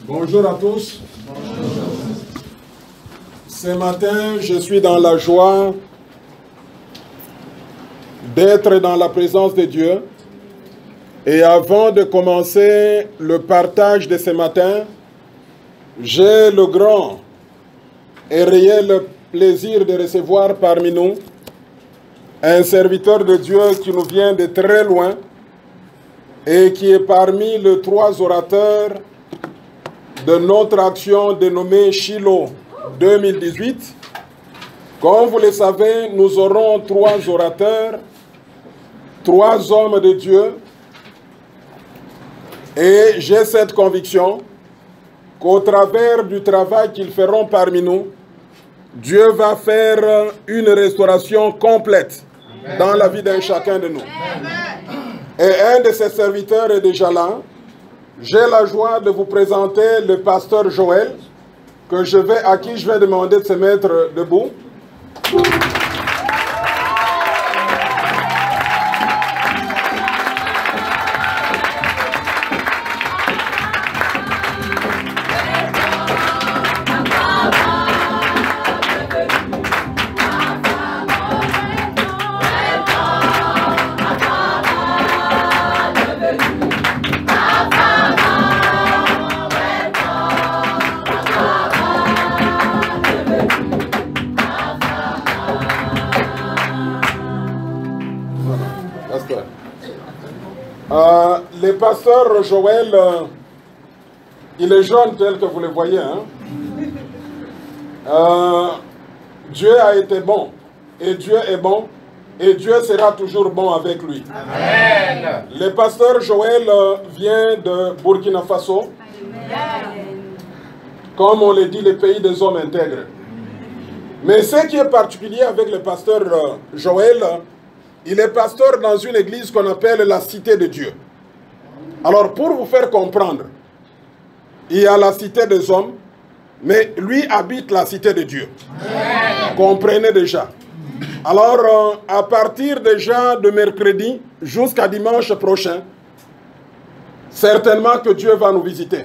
Bonjour à tous. Bonjour. Ce matin, je suis dans la joie d'être dans la présence de Dieu. Et avant de commencer le partage de ce matin, j'ai le grand et réel plaisir de recevoir parmi nous un serviteur de Dieu qui nous vient de très loin et qui est parmi les 3 orateurs de notre action dénommée Shiloh 2018. Comme vous le savez, nous aurons 3 orateurs, 3 hommes de Dieu. Et j'ai cette conviction qu'au travers du travail qu'ils feront parmi nous, Dieu va faire une restauration complète dans la vie d'un chacun de nous. Et un de ces serviteurs est déjà là. J'ai la joie de vous présenter le pasteur Joël, à qui je vais demander de se mettre debout. Le pasteur Joël, il est jeune tel que vous le voyez. Hein? Dieu a été bon, et Dieu est bon, et Dieu sera toujours bon avec lui. Amen. Le pasteur Joël vient de Burkina Faso. Amen. Comme on le dit, le pays des hommes intègres. Mais ce qui est particulier avec le pasteur Joël, il est pasteur dans une église qu'on appelle la Cité de Dieu. Alors, pour vous faire comprendre, il y a la Cité des hommes, mais lui habite la Cité de Dieu. Amen. Comprenez déjà. Alors, à partir déjà de mercredi jusqu'à dimanche prochain, certainement que Dieu va nous visiter.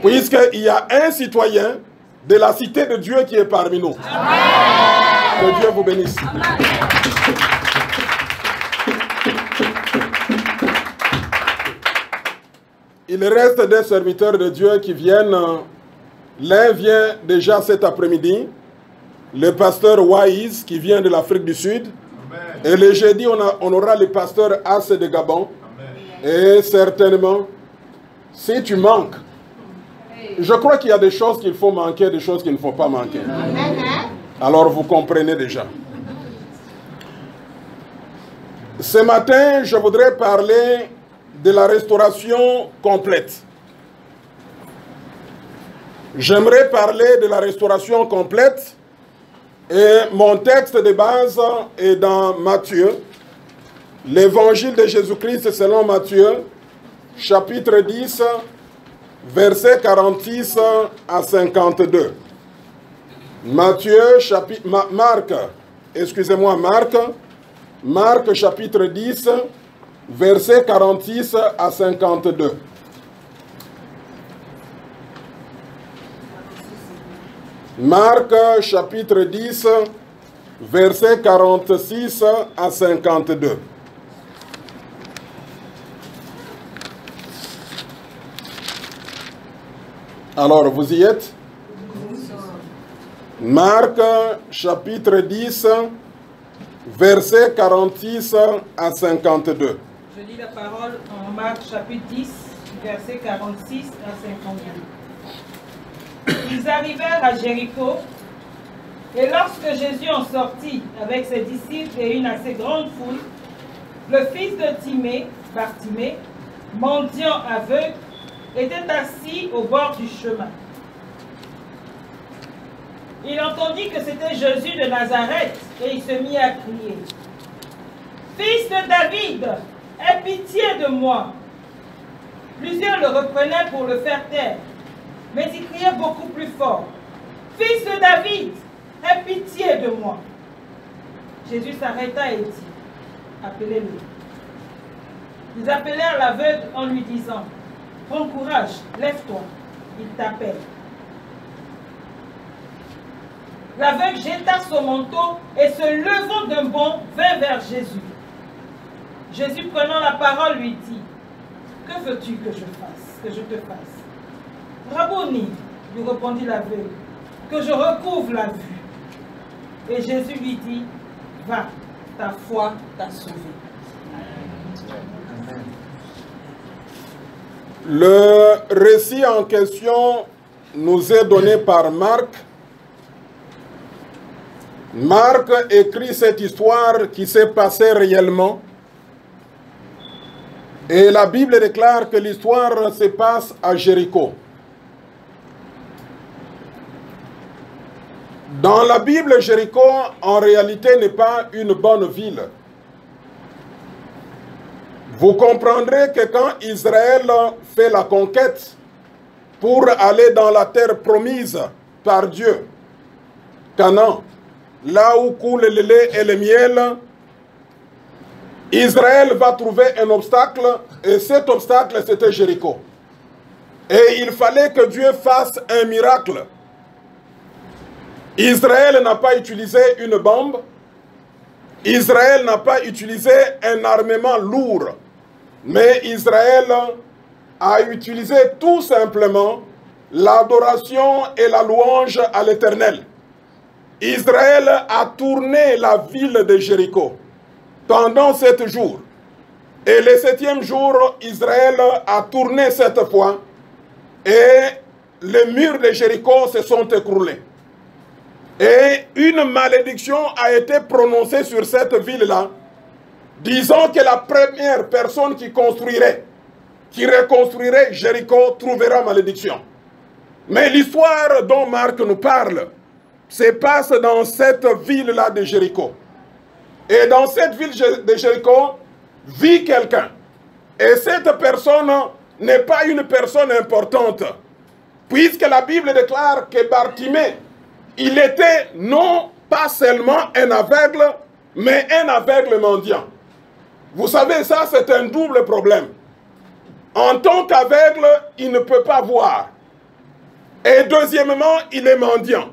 Puisqu'il y a un citoyen de la Cité de Dieu qui est parmi nous. Amen. Que Dieu vous bénisse. Amen. Il reste des serviteurs de Dieu qui viennent. L'un vient déjà cet après-midi, le pasteur Waiz qui vient de l'Afrique du Sud. Amen. Et le jeudi, on aura le pasteur Asse de Gabon. Amen. Et certainement, si tu manques, je crois qu'il y a des choses qu'il faut manquer, des choses qu'il ne faut pas manquer. Amen. Alors vous comprenez déjà. Ce matin, je voudrais parler de la restauration complète. J'aimerais parler de la restauration complète et mon texte de base est dans Matthieu, l'évangile de Jésus-Christ selon Matthieu, chapitre 10, versets 46 à 52. Marc chapitre 10, versets 46 à 52. Marc chapitre 10, versets 46 à 52. Alors, vous y êtes? Marc chapitre 10, versets 46 à 52. Je lis la parole en Marc chapitre 10, versets 46 à 52. Ils arrivèrent à Jéricho, et lorsque Jésus en sortit avec ses disciples et une assez grande foule, le fils de Timée, Bartimée, mendiant aveugle, était assis au bord du chemin. Il entendit que c'était Jésus de Nazareth, et il se mit à crier: « Fils de David, aie pitié de moi. » Plusieurs le reprenaient pour le faire taire, mais il criait beaucoup plus fort: « Fils de David, aie pitié de moi. » Jésus s'arrêta et dit: « Appelez-le. » Ils appelèrent l'aveugle en lui disant: « Prends courage, lève-toi, il t'appelle. L'aveugle jeta son manteau et se levant d'un bond, vint vers Jésus. Jésus, prenant la parole, lui dit, « Que veux-tu que je te fasse? » Rabboni, lui répondit l'aveugle, « Que je recouvre la vue. » Et Jésus lui dit, « Va, ta foi t'a sauvé. » Le récit en question nous est donné par Marc. Marc écrit cette histoire qui s'est passée réellement. Et la Bible déclare que l'histoire se passe à Jéricho. Dans la Bible, Jéricho, en réalité, n'est pas une bonne ville. Vous comprendrez que quand Israël fait la conquête pour aller dans la terre promise par Dieu, Canaan, là où coule le lait et le miel, Israël va trouver un obstacle, et cet obstacle, c'était Jéricho. Et il fallait que Dieu fasse un miracle. Israël n'a pas utilisé une bombe. Israël n'a pas utilisé un armement lourd. Mais Israël a utilisé tout simplement l'adoration et la louange à l'Éternel. Israël a tourné la ville de Jéricho pendant 7 jours. Et le 7e jour, Israël a tourné 7 fois et les murs de Jéricho se sont écroulés. Et une malédiction a été prononcée sur cette ville-là, disant que la première personne qui construirait, qui reconstruirait Jéricho, trouvera malédiction. Mais l'histoire dont Marc nous parle se passe dans cette ville-là de Jéricho. Et dans cette ville de Jéricho vit quelqu'un. Et cette personne n'est pas une personne importante, puisque la Bible déclare que Bartimée, il était non pas seulement un aveugle, mais un aveugle mendiant. Vous savez, ça c'est un double problème. En tant qu'aveugle, il ne peut pas voir. Et deuxièmement, il est mendiant.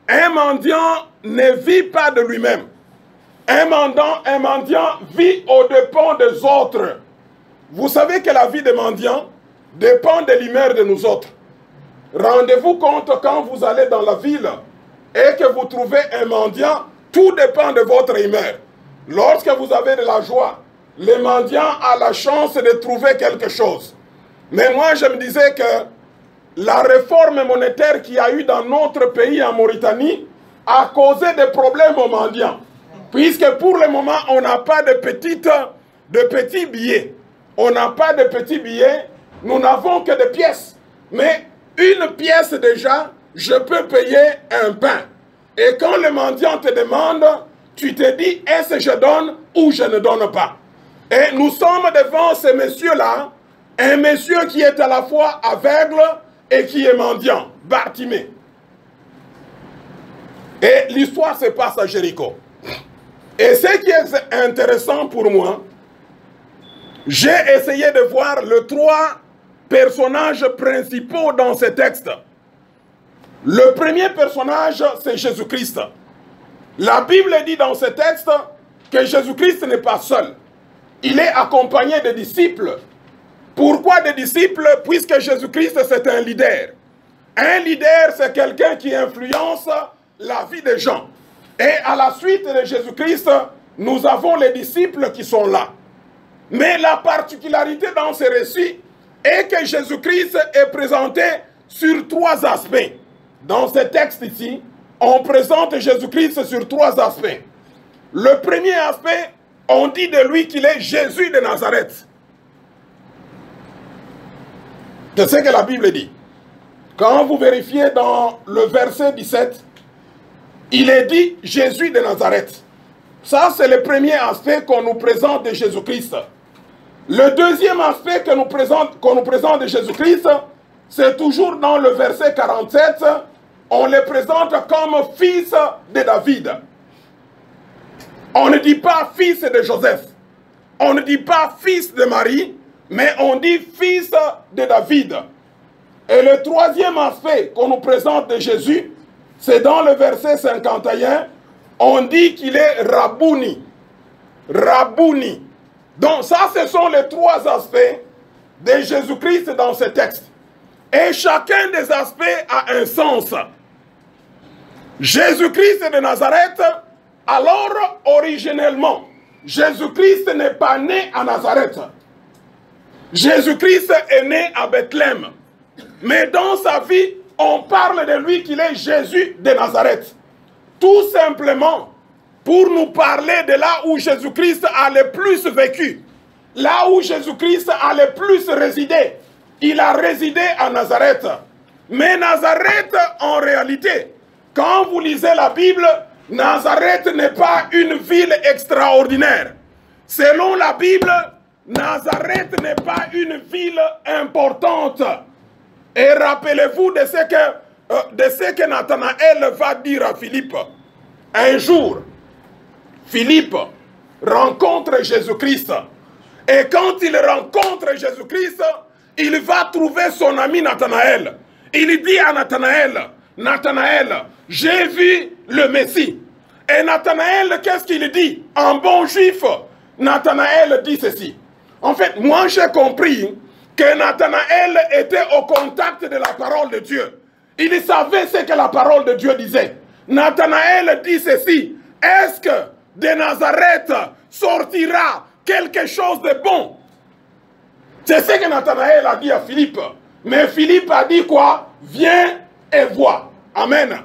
Un mendiant ne vit pas de lui-même. Un mendiant vit aux dépens des autres. Vous savez que la vie des mendiants dépend de l'humeur de nous autres. Rendez-vous compte quand vous allez dans la ville et que vous trouvez un mendiant, tout dépend de votre humeur. Lorsque vous avez de la joie, le mendiant a la chance de trouver quelque chose. Mais moi, je me disais que la réforme monétaire qu'il y a eu dans notre pays, en Mauritanie, a causé des problèmes aux mendiants. Puisque pour le moment, on n'a pas de petits billets. On n'a pas de petits billets, nous n'avons que des pièces. Mais une pièce déjà, je peux payer un pain. Et quand le mendiant te demande, tu te dis, est-ce que je donne ou je ne donne pas? Et nous sommes devant ce monsieur-là, un monsieur qui est à la fois aveugle et qui est mendiant, Bartimée. Et l'histoire se passe à Jéricho. Et ce qui est intéressant pour moi, j'ai essayé de voir les 3 personnages principaux dans ce texte. Le premier personnage, c'est Jésus-Christ. La Bible dit dans ce texte que Jésus-Christ n'est pas seul. Il est accompagné de disciples. Pourquoi des disciples? Puisque Jésus-Christ, c'est un leader. Un leader, c'est quelqu'un qui influence la vie des gens. Et à la suite de Jésus-Christ, nous avons les disciples qui sont là. Mais la particularité dans ce récit est que Jésus-Christ est présenté sur 3 aspects. Dans ce texte ici, on présente Jésus-Christ sur 3 aspects. Le premier aspect, on dit de lui qu'il est Jésus de Nazareth. C'est ce que la Bible dit. Quand vous vérifiez dans le verset 17, il est dit Jésus de Nazareth. Ça, c'est le premier aspect qu'on nous présente de Jésus-Christ. Le deuxième aspect qu'on nous présente de Jésus-Christ, c'est toujours dans le verset 47, on le présente comme fils de David. On ne dit pas fils de Joseph. On ne dit pas fils de Marie, mais on dit fils de David. Et le troisième aspect qu'on nous présente de Jésus, c'est dans le verset 51, on dit qu'il est Rabouni. Rabouni. Donc ça, ce sont les trois aspects de Jésus-Christ dans ce texte. Et chacun des aspects a un sens. Jésus-Christ de Nazareth, alors originellement, Jésus-Christ n'est pas né à Nazareth. Jésus-Christ est né à Bethléem. Mais dans sa vie, on parle de lui qu'il est Jésus de Nazareth. Tout simplement pour nous parler de là où Jésus-Christ a le plus vécu. Là où Jésus-Christ a le plus résidé. Il a résidé à Nazareth. Mais Nazareth, en réalité, quand vous lisez la Bible, Nazareth n'est pas une ville extraordinaire. Selon la Bible, Nazareth n'est pas une ville importante. Et rappelez-vous de ce que Nathanaël va dire à Philippe. Un jour, Philippe rencontre Jésus-Christ. Et quand il rencontre Jésus-Christ, il va trouver son ami Nathanaël. Il dit à Nathanaël, Nathanaël, j'ai vu le Messie. Et Nathanaël, qu'est-ce qu'il dit? En bon juif, Nathanaël dit ceci. En fait, moi j'ai compris que Nathanaël était au contact de la parole de Dieu. Il savait ce que la parole de Dieu disait. Nathanaël dit ceci. Est-ce que de Nazareth sortira quelque chose de bon? C'est ce que Nathanaël a dit à Philippe. Mais Philippe a dit quoi? Viens et vois. Amen.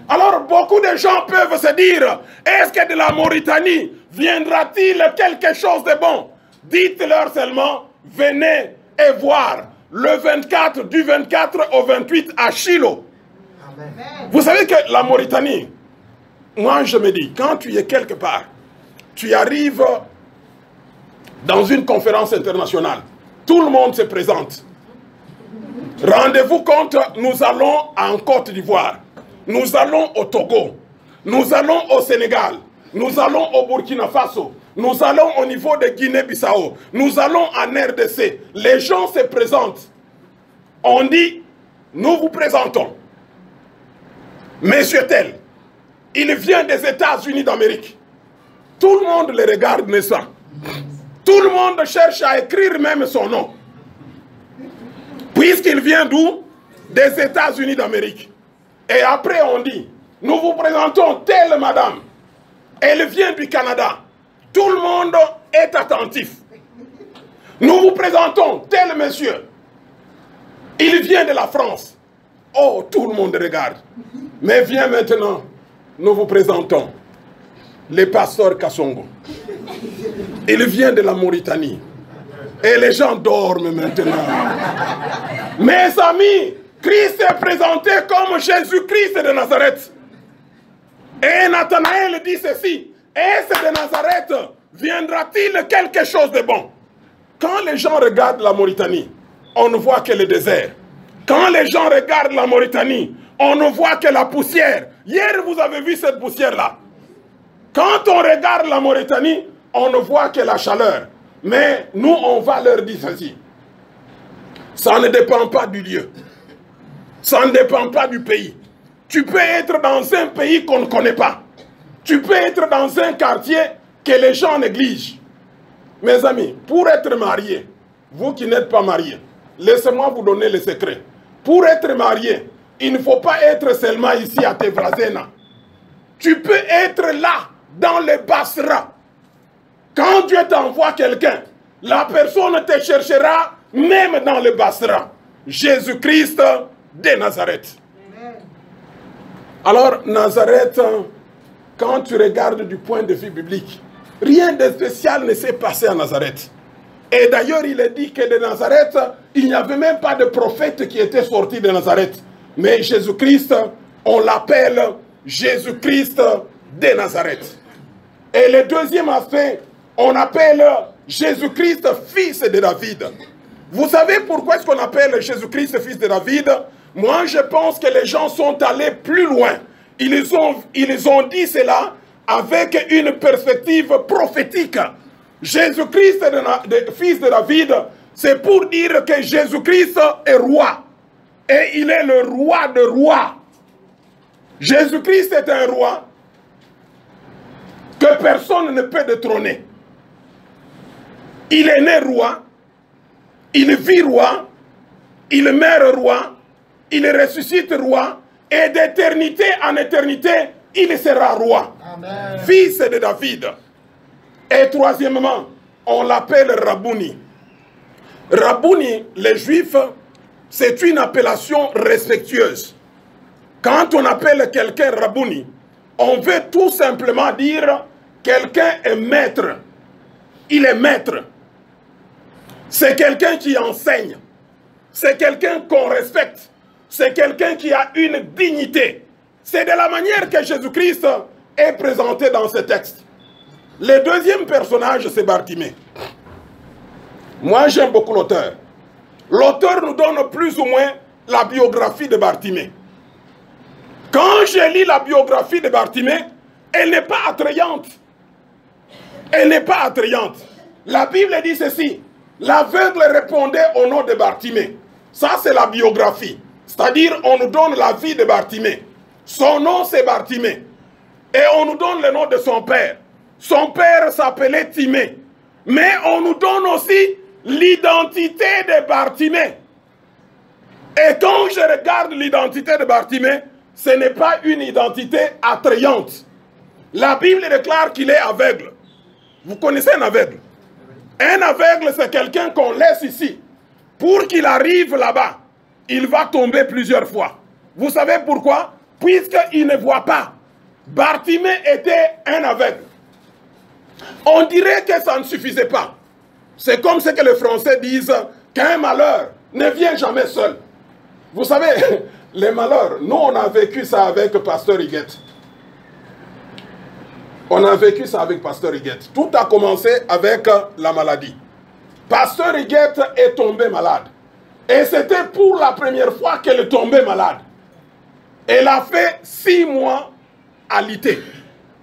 Alors beaucoup de gens peuvent se dire, est-ce que de la Mauritanie viendra-t-il quelque chose de bon? Dites-leur seulement, venez et voir le 24, du 24 au 28 à Shiloh. Amen. Vous savez que la Mauritanie, moi je me dis, quand tu es quelque part, tu arrives dans une conférence internationale, tout le monde se présente. Rendez-vous compte, nous allons en Côte d'Ivoire, nous allons au Togo, nous allons au Sénégal, nous allons au Burkina Faso, nous allons au niveau de Guinée-Bissau, nous allons en RDC. Les gens se présentent. On dit, nous vous présentons. Monsieur tel, il vient des États-Unis d'Amérique. Tout le monde le regarde, n'est-ce pas? Tout le monde cherche à écrire même son nom. Puisqu'il vient d'où? Des États-Unis d'Amérique. Et après on dit, nous vous présentons telle madame. Elle vient du Canada. Tout le monde est attentif. Nous vous présentons tel monsieur. Il vient de la France. Oh, tout le monde regarde. Mais viens maintenant, nous vous présentons le pasteur Kassongo. Il vient de la Mauritanie. Et les gens dorment maintenant. Mes amis, Christ est présenté comme Jésus-Christ de Nazareth. Et Nathanaël dit ceci. Est-ce de Nazareth viendra-t-il quelque chose de bon? Quand les gens regardent la Mauritanie, on ne voit que le désert. Quand les gens regardent la Mauritanie, on ne voit que la poussière. Hier, vous avez vu cette poussière-là. Quand on regarde la Mauritanie, on ne voit que la chaleur. Mais nous, on va leur dire ceci. Ça ne dépend pas du lieu. Ça ne dépend pas du pays. Tu peux être dans un pays qu'on ne connaît pas. Tu peux être dans un quartier que les gens négligent. Mes amis, pour être marié, vous qui n'êtes pas mariés, laissez-moi vous donner le secret. Pour être marié, il ne faut pas être seulement ici à Tevrazena. Tu peux être là, dans le Basra. Quand Dieu t'envoie quelqu'un, la personne te cherchera même dans le Basra. Jésus-Christ de Nazareth. Alors, Nazareth, quand tu regardes du point de vue biblique, rien de spécial ne s'est passé à Nazareth. Et d'ailleurs, il est dit que de Nazareth, il n'y avait même pas de prophète qui était sorti de Nazareth. Mais Jésus-Christ, on l'appelle Jésus-Christ de Nazareth. Et le deuxième aspect, on appelle Jésus-Christ fils de David. Vous savez pourquoi est-ce qu'on appelle Jésus-Christ fils de David? Moi, je pense que les gens sont allés plus loin. Ils ont dit cela avec une perspective prophétique. Jésus-Christ, fils de David, c'est pour dire que Jésus-Christ est roi. Et il est le roi de rois. Jésus-Christ est un roi que personne ne peut détrôner. Il est né roi, il vit roi, il meurt roi, il ressuscite roi, et d'éternité en éternité, il sera roi. Amen. Fils de David. Et troisièmement, on l'appelle Rabouni. Rabouni, les Juifs, c'est une appellation respectueuse. Quand on appelle quelqu'un Rabouni, on veut tout simplement dire quelqu'un est maître. Il est maître. C'est quelqu'un qui enseigne. C'est quelqu'un qu'on respecte. C'est quelqu'un qui a une dignité. C'est de la manière que Jésus-Christ est présenté dans ce texte. Le deuxième personnage, c'est Bartimée. Moi, j'aime beaucoup l'auteur. L'auteur nous donne plus ou moins la biographie de Bartimée. Quand je lis la biographie de Bartimée, elle n'est pas attrayante. Elle n'est pas attrayante. La Bible dit ceci. L'aveugle répondait au nom de Bartimée. Ça, c'est la biographie. C'est-à-dire, on nous donne la vie de Bartimée. Son nom, c'est Bartimée. Et on nous donne le nom de son père. Son père s'appelait Timée. Mais on nous donne aussi l'identité de Bartimée. Et quand je regarde l'identité de Bartimée, ce n'est pas une identité attrayante. La Bible déclare qu'il est aveugle. Vous connaissez un aveugle? Un aveugle, c'est quelqu'un qu'on laisse ici. Pour qu'il arrive là-bas, il va tomber plusieurs fois. Vous savez pourquoi? Puisqu'il ne voit pas. Bartimée était un aveugle. On dirait que ça ne suffisait pas. C'est comme ce que les Français disent, qu'un malheur ne vient jamais seul. Vous savez, les malheurs, nous on a vécu ça avec Pasteur Higuette. On a vécu ça avec Pasteur Higuette. Tout a commencé avec la maladie. Pasteur Higuette est tombé malade. Et c'était pour la première fois qu'elle est tombée malade. Elle a fait 6 mois alité.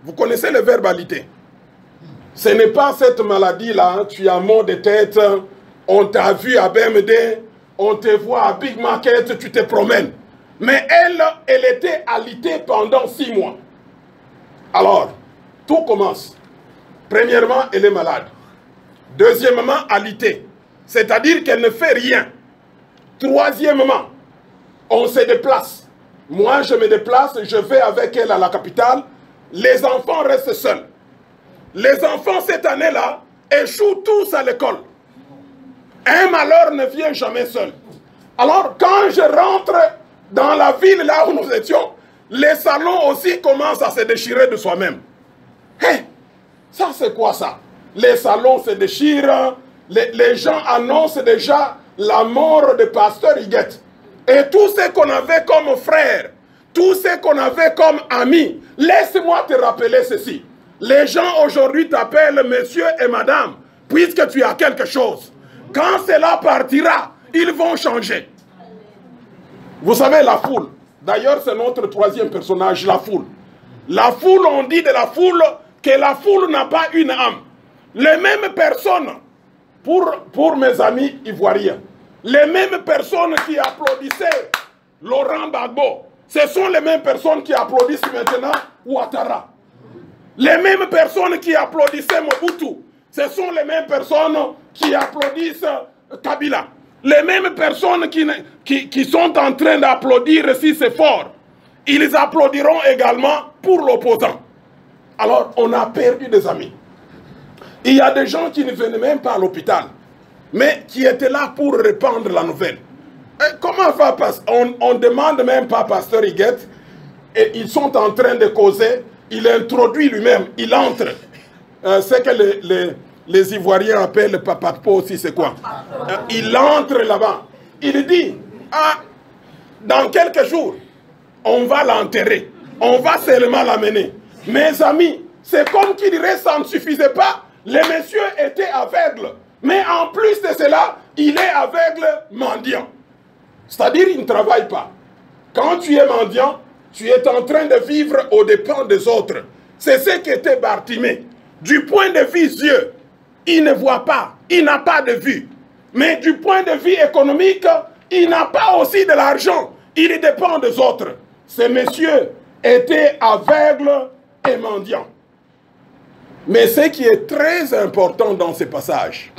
Vous connaissez le verbe alité? Ce n'est pas cette maladie-là, tu as maux de tête, on t'a vu à BMD, on te voit à Big Market, tu te promènes. Mais elle était alitée pendant 6 mois. Alors, tout commence. Premièrement, elle est malade. Deuxièmement, alitée. C'est-à-dire qu'elle ne fait rien. Troisièmement, on se déplace. Moi, je me déplace, je vais avec elle à la capitale. Les enfants restent seuls. Les enfants, cette année-là, échouent tous à l'école. Un malheur ne vient jamais seul. Alors, quand je rentre dans la ville là où nous étions, les salons aussi commencent à se déchirer de soi-même. Hé, ça c'est quoi ça? Les salons se déchirent, les gens annoncent déjà la mort de Pasteur Higuette. Et tout ce qu'on avait comme frères, tout ce qu'on avait comme amis, laisse-moi te rappeler ceci. Les gens aujourd'hui t'appellent monsieur et madame, puisque tu as quelque chose. Quand cela partira, ils vont changer. Vous savez, la foule. D'ailleurs, c'est notre troisième personnage, la foule. La foule, on dit de la foule que la foule n'a pas une âme. Les mêmes personnes, pour mes amis ivoiriens, les mêmes personnes qui applaudissaient Laurent Gbagbo, ce sont les mêmes personnes qui applaudissent maintenant Ouattara. Les mêmes personnes qui applaudissaient Mobutu, ce sont les mêmes personnes qui applaudissent Kabila. Les mêmes personnes qui sont en train d'applaudir si c'est fort, ils applaudiront également pour l'opposant. Alors, on a perdu des amis. Il y a des gens qui ne venaient même pas à l'hôpital, mais qui étaient là pour répandre la nouvelle. Et comment va passer? On ne demande même pas Pasteur Higuette, et ils sont en train de causer. Il introduit lui-même, il entre. C'est que les Ivoiriens appellent le papapo aussi, c'est quoi? Il entre là-bas. Il dit, ah, dans quelques jours, on va l'enterrer. On va seulement l'amener. Mes amis, c'est comme qui dirait, ça ne suffisait pas. Le monsieur était aveugle. Mais en plus de cela, il est aveugle mendiant. C'est-à-dire, il ne travaille pas. Quand tu es mendiant, tu es en train de vivre aux dépens des autres. C'est ce qu'était Bartimée. Du point de vue Dieu, il ne voit pas, il n'a pas de vue. Mais du point de vue économique, il n'a pas aussi de l'argent. Il dépend des autres. Ces messieurs étaient aveugles et mendiants. Mais ce qui est très important dans ce passage,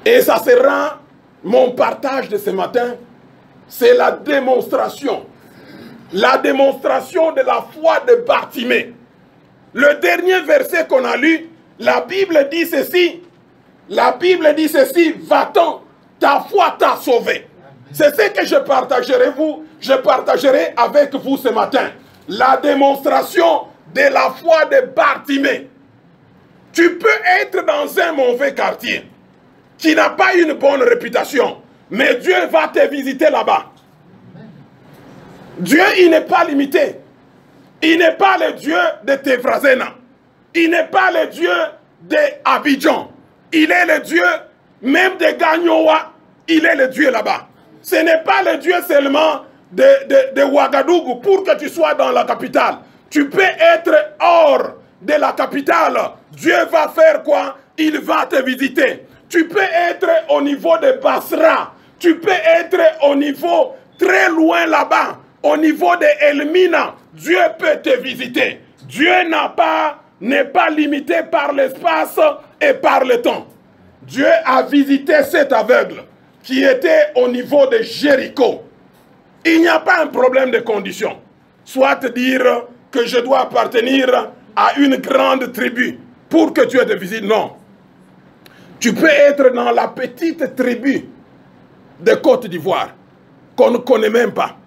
et ça sera mon partage de ce matin, c'est la démonstration. La démonstration de la foi de Bartimée. Le dernier verset qu'on a lu, la Bible dit ceci. La Bible dit ceci, va-t'en, ta foi t'a sauvé. C'est ce que je partagerai avec vous ce matin. La démonstration de la foi de Bartimée. Tu peux être dans un mauvais quartier qui n'a pas une bonne réputation, mais Dieu va te visiter là-bas. Dieu, il n'est pas limité. Il n'est pas le Dieu de Tevrazena. Il n'est pas le Dieu d'Abidjan. Il est le Dieu même de Gagnoa. Il est le Dieu là-bas. Ce n'est pas le Dieu seulement de Ouagadougou pour que tu sois dans la capitale. Tu peux être hors de la capitale. Dieu va faire quoi? Il va te visiter. Tu peux être au niveau de Basra. Tu peux être au niveau très loin là-bas. Au niveau de Elmina. Dieu peut te visiter. Dieu n'est pas limité par l'espace et par le temps. Dieu a visité cet aveugle qui était au niveau de Jéricho. Il n'y a pas un problème de condition. Soit te dire que je dois appartenir à une grande tribu pour que Dieu te visite. Non. Tu peux être dans la petite tribu de Côte d'Ivoire qu'on ne connaît même pas.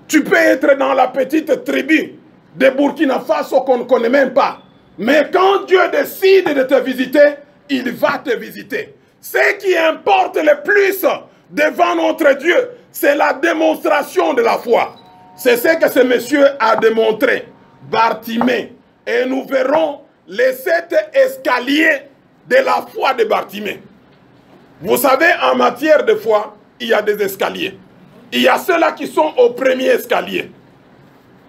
Tu peux être dans la petite tribu de Burkina Faso qu'on ne connaît même pas. Mais quand Dieu décide de te visiter, il va te visiter. Ce qui importe le plus devant notre Dieu, c'est la démonstration de la foi. C'est ce que ce monsieur a démontré, Bartimée. Et nous verrons les 7 escaliers de la foi de Bartimée. Vous savez, en matière de foi, il y a des escaliers. Il y a ceux-là qui sont au premier escalier.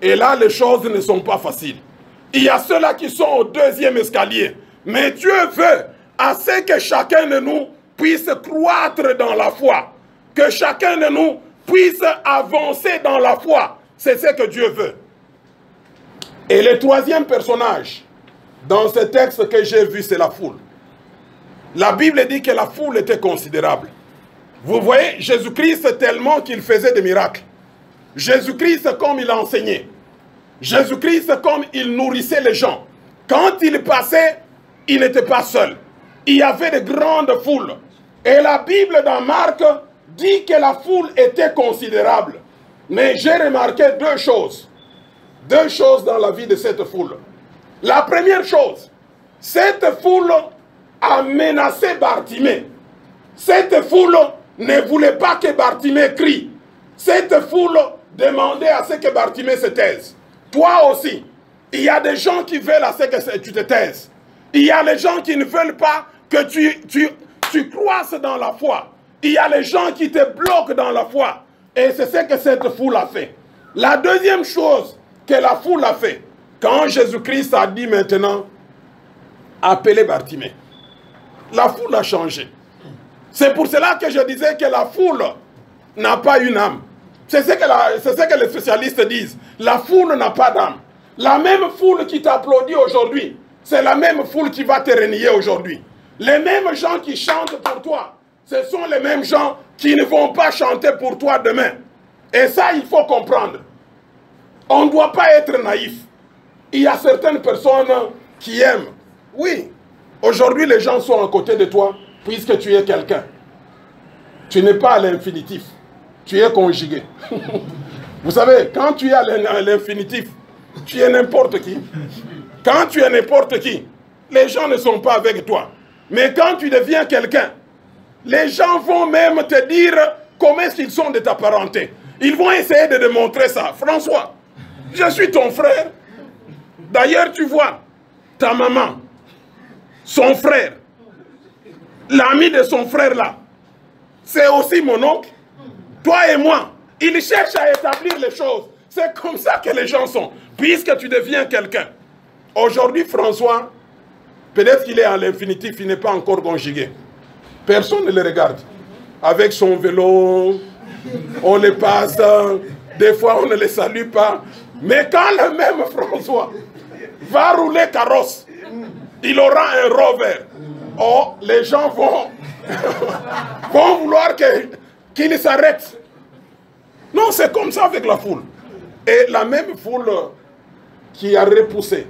Et là, les choses ne sont pas faciles. Il y a ceux-là qui sont au deuxième escalier. Mais Dieu veut à ce que chacun de nous puisse croître dans la foi. Que chacun de nous puisse avancer dans la foi. C'est ce que Dieu veut. Et le troisième personnage dans ce texte que j'ai vu, c'est la foule. La Bible dit que la foule était considérable. Vous voyez, Jésus-Christ tellement qu'il faisait des miracles. Jésus-Christ comme il enseignait. Jésus-Christ comme il nourrissait les gens. Quand il passait, il n'était pas seul. Il y avait de grandes foules. Et la Bible dans Marc dit que la foule était considérable. Mais j'ai remarqué deux choses. Deux choses dans la vie de cette foule. La première chose, cette foule a menacé Bartimée. Cette foule ne voulait pas que Bartimée crie. Cette foule demandait à ce que Bartimée se taise. Toi aussi, il y a des gens qui veulent à ce que tu te taises. Il y a les gens qui ne veulent pas que tu croisses dans la foi. Il y a les gens qui te bloquent dans la foi. Et c'est ce que cette foule a fait. La deuxième chose que la foule a fait, quand Jésus-Christ a dit maintenant, appelez Bartimée, la foule a changé. C'est pour cela que je disais que la foule n'a pas une âme. C'est ce que les spécialistes disent. La foule n'a pas d'âme. La même foule qui t'applaudit aujourd'hui, c'est la même foule qui va te renier aujourd'hui. Les mêmes gens qui chantent pour toi, ce sont les mêmes gens qui ne vont pas chanter pour toi demain. Et ça, il faut comprendre. On ne doit pas être naïf. Il y a certaines personnes qui aiment. Oui, aujourd'hui les gens sont à côté de toi puisque tu es quelqu'un. Tu n'es pas à l'infinitif. Tu es conjugué. Vous savez, quand tu es à l'infinitif, tu es n'importe qui. Quand tu es n'importe qui, les gens ne sont pas avec toi. Mais quand tu deviens quelqu'un, les gens vont même te dire comment est-ce qu'ils sont de ta parenté. Ils vont essayer de démontrer ça. François, je suis ton frère. D'ailleurs, tu vois, ta maman, son frère, l'ami de son frère là, c'est aussi mon oncle. Toi et moi, ils cherchent à établir les choses. C'est comme ça que les gens sont. Puisque tu deviens quelqu'un. Aujourd'hui, François, peut-être qu'il est à l'infinitif, il n'est pas encore conjugué. Personne ne le regarde. avec son vélo, on les passe, des fois on ne les salue pas. Mais quand le même François va rouler carrosse, il aura un rover. Oh, les gens vont vouloir qu'il s'arrête. Non, c'est comme ça avec la foule. Et la même foule qui a repoussé,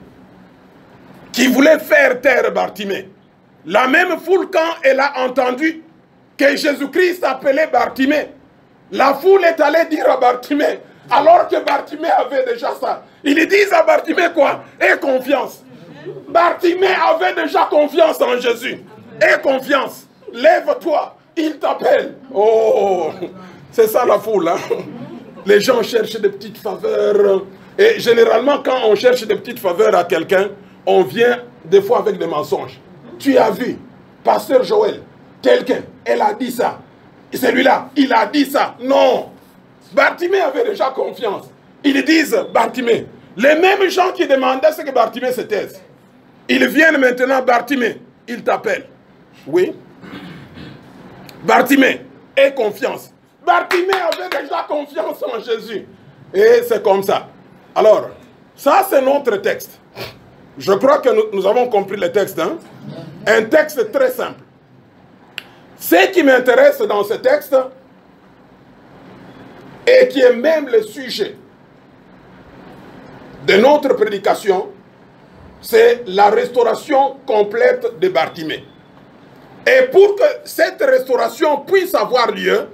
qui voulait faire taire Bartimée. La même foule, quand elle a entendu que Jésus-Christ appelait Bartimée, la foule est allée dire à Bartimée, alors que Bartimée avait déjà ça. Ils disent à Bartimée quoi? Aie confiance. Bartimée avait déjà confiance en Jésus. Aie confiance. Lève-toi. Il t'appelle. Oh, c'est ça la foule. Hein? Les gens cherchent des petites faveurs. Et généralement, quand on cherche des petites faveurs à quelqu'un, on vient des fois avec des mensonges. Tu as vu, Pasteur Joël, quelqu'un, elle a dit ça. Celui-là, il a dit ça. Non. Bartimée avait déjà confiance. Ils disent, Bartimée, les mêmes gens qui demandaient ce que Bartimée se taise. Ils viennent maintenant, Bartimée, il t'appelle. Oui. Bartimée, aie confiance. Bartimée avait déjà confiance en Jésus. Et c'est comme ça. Alors, ça c'est notre texte. Je crois que nous avons compris le texte. Hein? Un texte très simple. Ce qui m'intéresse dans ce texte, et qui est même le sujet de notre prédication, c'est la restauration complète de Bartimée. Et pour que cette restauration puisse avoir lieu,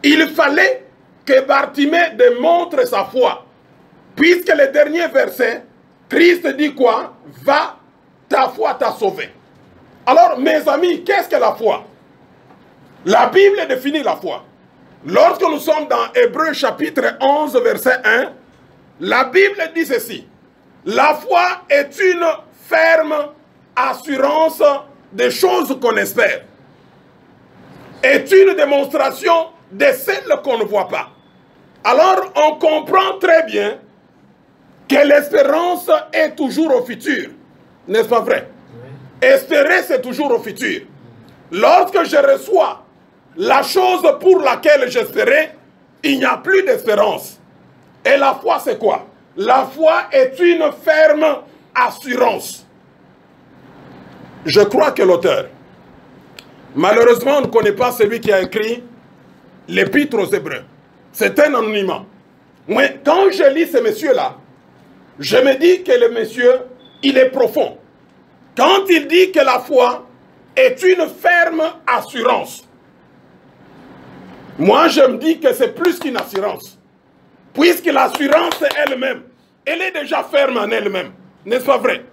il fallait que Bartimée démontre sa foi. Puisque le dernier verset, Christ dit quoi? Va, ta foi t'a sauvé. Alors, mes amis, qu'est-ce que la foi? La Bible définit la foi. Lorsque nous sommes dans Hébreux chapitre 11, verset 1, la Bible dit ceci. La foi est une ferme assurance des choses qu'on espère. Est une démonstration de celles qu'on ne voit pas. Alors, on comprend très bien que l'espérance est toujours au futur. N'est-ce pas vrai? Oui. Espérer, c'est toujours au futur. Lorsque je reçois la chose pour laquelle j'espérais, il n'y a plus d'espérance. Et la foi, c'est quoi? La foi est une ferme assurance. Je crois que l'auteur, malheureusement, on ne connaît pas celui qui a écrit l'Épître aux Hébreux. C'est un anonymat. Mais quand je lis ce monsieur-là, je me dis que le monsieur, il est profond. Quand il dit que la foi est une ferme assurance, moi je me dis que c'est plus qu'une assurance. Puisque l'assurance elle-même, elle est déjà ferme en elle-même. N'est-ce pas vrai?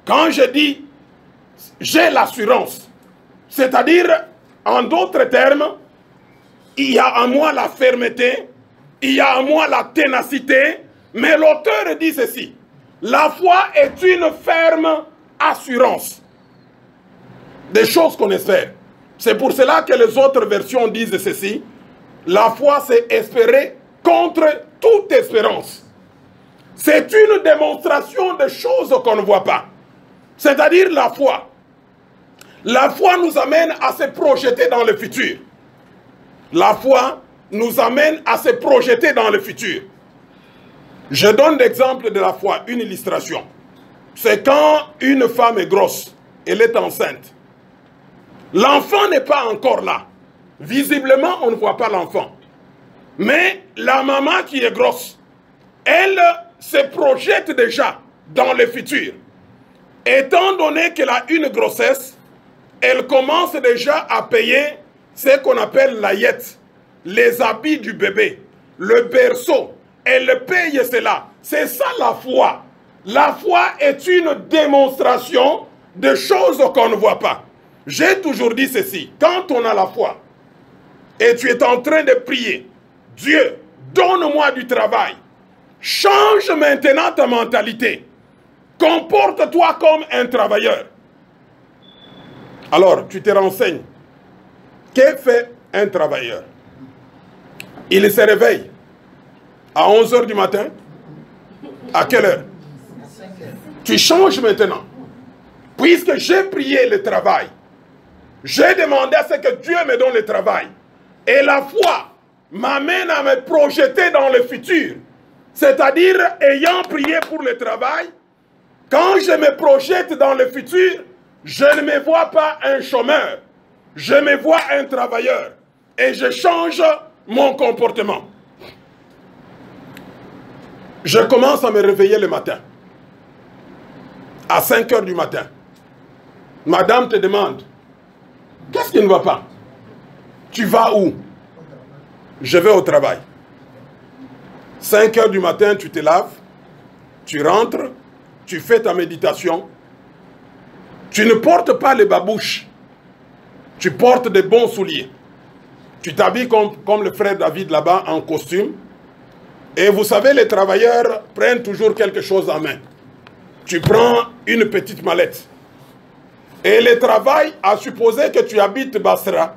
Quand je dis j'ai l'assurance, c'est-à-dire, en d'autres termes, il y a en moi la fermeté, il y a en moi la ténacité, mais l'auteur dit ceci. La foi est une ferme assurance des choses qu'on espère. C'est pour cela que les autres versions disent ceci. La foi, c'est espérer contre toute espérance. C'est une démonstration de choses qu'on ne voit pas. C'est-à-dire la foi. La foi nous amène à se projeter dans le futur. La foi nous amène à se projeter dans le futur. Je donne l'exemple de la foi, une illustration. C'est quand une femme est grosse, elle est enceinte. L'enfant n'est pas encore là. Visiblement, on ne voit pas l'enfant. Mais la maman qui est grosse, elle se projette déjà dans le futur. Étant donné qu'elle a une grossesse, elle commence déjà à payer ce qu'on appelle l'aïette, les habits du bébé, le berceau. Elle paye cela. C'est ça la foi. La foi est une démonstration de choses qu'on ne voit pas. J'ai toujours dit ceci. Quand on a la foi et tu es en train de prier, Dieu, donne-moi du travail. Change maintenant ta mentalité. Comporte-toi comme un travailleur. Alors, tu te renseignes. Que fait un travailleur? Il se réveille à 11 h du matin. À quelle heure? Tu changes maintenant. Puisque j'ai prié le travail, j'ai demandé à ce que Dieu me donne le travail. Et la foi m'amène à me projeter dans le futur. C'est-à-dire, ayant prié pour le travail, quand je me projette dans le futur, je ne me vois pas un chômeur. Je me vois un travailleur. Et je change mon comportement. Je commence à me réveiller le matin. À 5 heures du matin. Madame te demande, qu'est-ce qui ne va pas? Tu vas où? Je vais au travail. 5 heures du matin, tu te laves, tu rentres, tu fais ta méditation. Tu ne portes pas les babouches. Tu portes des bons souliers. Tu t'habilles comme le frère David là-bas en costume. Et vous savez, les travailleurs prennent toujours quelque chose en main. Tu prends une petite mallette. Et le travail, à supposer que tu habites Basra,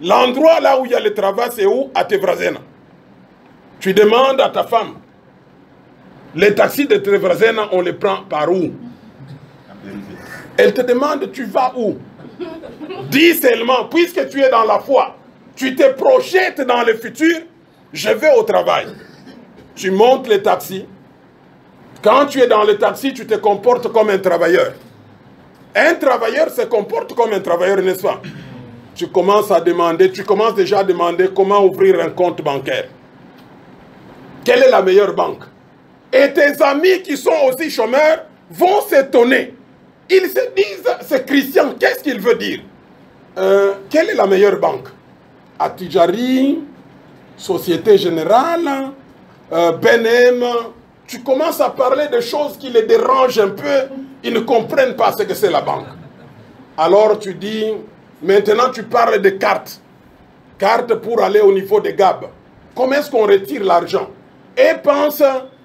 l'endroit là où il y a le travail, c'est où? À Tevrazena. Tu demandes à ta femme, les taxis de Tevrazena, on les prend par où? Elle te demande, tu vas où? Dis seulement, puisque tu es dans la foi, tu te projettes dans le futur, je vais au travail. Tu montes le taxi. Quand tu es dans le taxi, tu te comportes comme un travailleur. Un travailleur se comporte comme un travailleur, n'est-ce pas? Tu commences à demander, tu commences déjà à demander comment ouvrir un compte bancaire. Quelle est la meilleure banque? Et tes amis qui sont aussi chômeurs vont s'étonner. Ils se disent, c'est Christian, qu'est-ce qu'il veut dire? Quelle est la meilleure banque? Atijari, Société Générale, Benem. Tu commences à parler de choses qui les dérangent un peu. Ils ne comprennent pas ce que c'est la banque. Alors tu dis, maintenant tu parles de cartes. Cartes pour aller au niveau des GAB. Comment est-ce qu'on retire l'argent? Et pense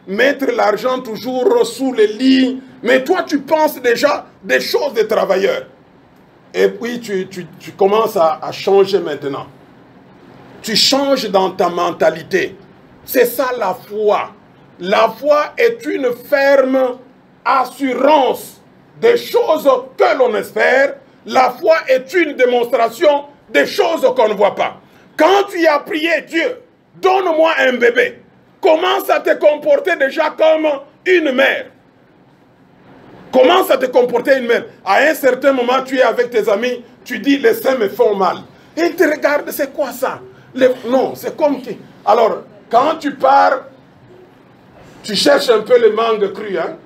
mettre l'argent toujours sous les lits. Mais toi, tu penses déjà des choses de travailleurs. Et puis, tu commences à changer maintenant. Tu changes dans ta mentalité. C'est ça la foi. La foi est une ferme assurance des choses que l'on espère. La foi est une démonstration des choses qu'on ne voit pas. Quand tu as prié Dieu, donne-moi un bébé. Commence à te comporter déjà comme une mère. Commence à te comporter une mère. À un certain moment, tu es avec tes amis, tu dis, les seins me font mal. Et ils te regardent, c'est quoi ça? Non, c'est comme qui? Alors, quand tu pars, tu cherches un peu les mangues crues. Hein?